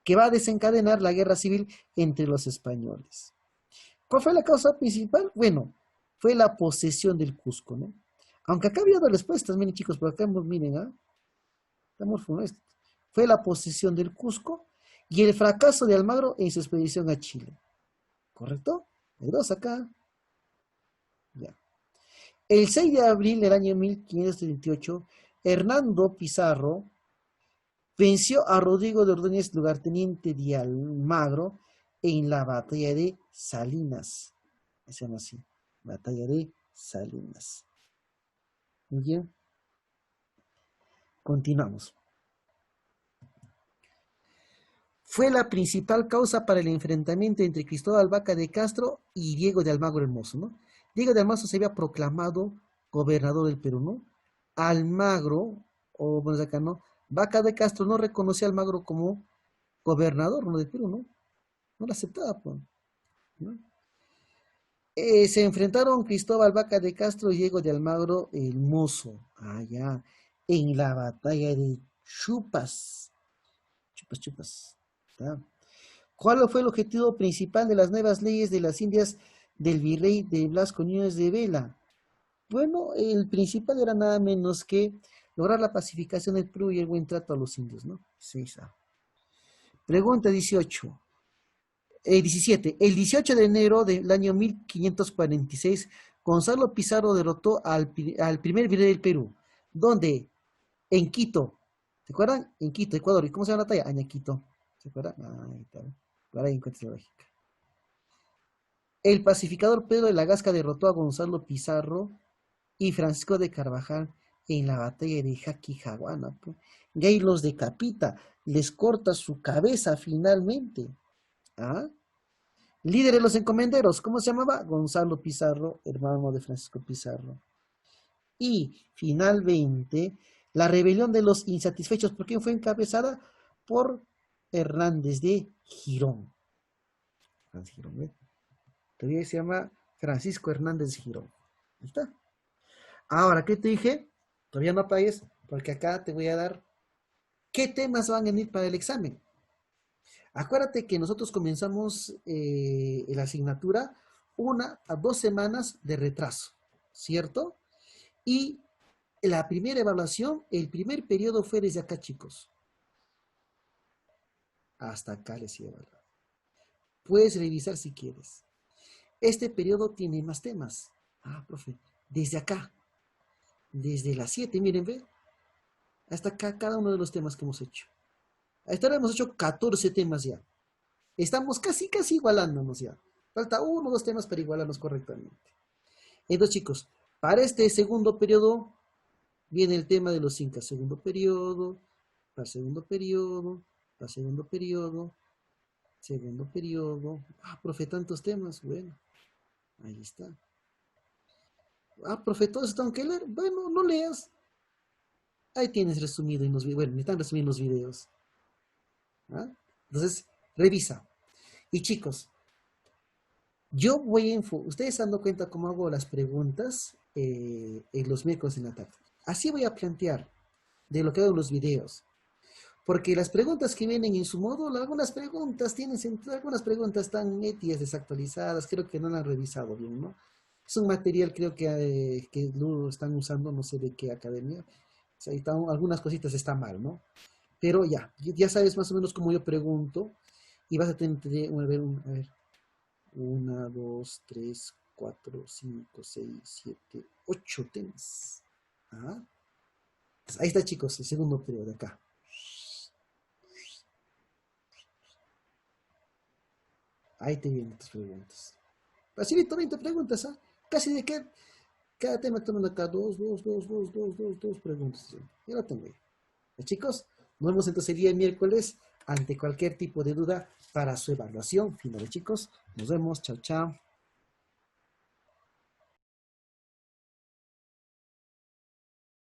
A: que va a desencadenar la guerra civil entre los españoles. ¿Cuál fue la causa principal? Bueno, fue la posesión del Cusco, ¿no? Aunque acá había dos respuestas, miren chicos, por acá miren, ¿ah? Fue la posesión del Cusco y el fracaso de Almagro en su expedición a Chile. ¿Correcto? Hay dos acá. Ya. El 6 de abril del año 1538, Hernando Pizarro venció a Rodrigo de Ordóñez, lugarteniente de Almagro, en la batalla de Salinas. Se llama así, batalla de Salinas. Muy bien. Continuamos. Fue la principal causa para el enfrentamiento entre Cristóbal Vaca de Castro y Diego de Almagro Hermoso, ¿no? Diego de Almagro se había proclamado gobernador del Perú, ¿no? Almagro, o bueno, acá, ¿no? Vaca de Castro no reconocía a Almagro como gobernador, ¿no? Del Perú, ¿no? No lo aceptaba, pues, ¿no? Se enfrentaron Cristóbal Vaca de Castro y Diego de Almagro el Mozo, allá, en la batalla de Chupas. Chupas. ¿Tá? ¿Cuál fue el objetivo principal de las nuevas leyes de las Indias del virrey de Blasco Núñez de Vela? Bueno, el principal era nada menos que lograr la pacificación del Perú y el buen trato a los indios, ¿no? 6A. Pregunta 18. 17. El 18 de enero del año 1546, Gonzalo Pizarro derrotó al primer virrey del Perú. ¿Dónde? En Quito. ¿Se acuerdan? En Quito, Ecuador. ¿Y cómo se llama la talla? Añaquito. ¿Se acuerdan? Ahí está. Ahora ahí encuentra la lógica. El pacificador Pedro de la Gasca derrotó a Gonzalo Pizarro y Francisco de Carvajal en la batalla de Jaquijaguana. Y ahí los decapita, les corta su cabeza finalmente. ¿Ah? Líder de los encomenderos, ¿cómo se llamaba? Gonzalo Pizarro, hermano de Francisco Pizarro. Y finalmente, la rebelión de los insatisfechos, ¿por quién fue encabezada? Por Hernández de Girón. Todavía se llama Francisco Hernández de Girón. Ahí está. Ahora, ¿qué te dije? Todavía no apagues, porque acá te voy a dar qué temas van a venir para el examen. Acuérdate que nosotros comenzamos la asignatura 1 a 2 semanas de retraso, ¿cierto? Y la primera evaluación, el primer periodo fue desde acá, chicos. Hasta acá les iba a evaluar. Puedes revisar si quieres. Este periodo tiene más temas. Ah, profe, desde acá, desde las 7, miren, ve, hasta acá cada uno de los temas que hemos hecho. Hasta ahora hemos hecho 14 temas ya. Estamos casi igualándonos ya. Falta 1 o 2 temas para igualarnos correctamente. Entonces, chicos, para este segundo periodo viene el tema de los incas. Segundo periodo, para segundo periodo, para segundo periodo, segundo periodo. Ah, profe, tantos temas. Bueno, ahí está. Ah, profe, todos están que leer. Bueno, no leas. Ahí tienes resumido en los videos. Bueno, están resumidos los videos. ¿Ah? Entonces, revisa. Y chicos, yo voy a ustedes se dan cuenta cómo hago las preguntas en los miércoles en la tarde. Así voy a plantear de lo que hago en los videos. Porque las preguntas que vienen en su módulo, algunas preguntas tienen sentido, algunas preguntas están éticas, desactualizadas, creo que no las han revisado bien, ¿no? Es un material creo que lo están usando, no sé de qué academia. O sea, algunas cositas está mal, ¿no? Pero ya sabes más o menos cómo yo pregunto y vas a tener, a ver, 1, 2, 3, 4, 5, 6, 7, 8 temas. Ah, pues ahí está, chicos, el segundo periodo de acá. Ahí te vienen tus preguntas. Facilito 20 preguntas, ¿ah? Casi de que cada tema toman acá dos preguntas. Ya lo tengo ahí. Chicos, nos vemos entonces el día miércoles ante cualquier tipo de duda para su evaluación final, chicos. Nos vemos, chao, chao.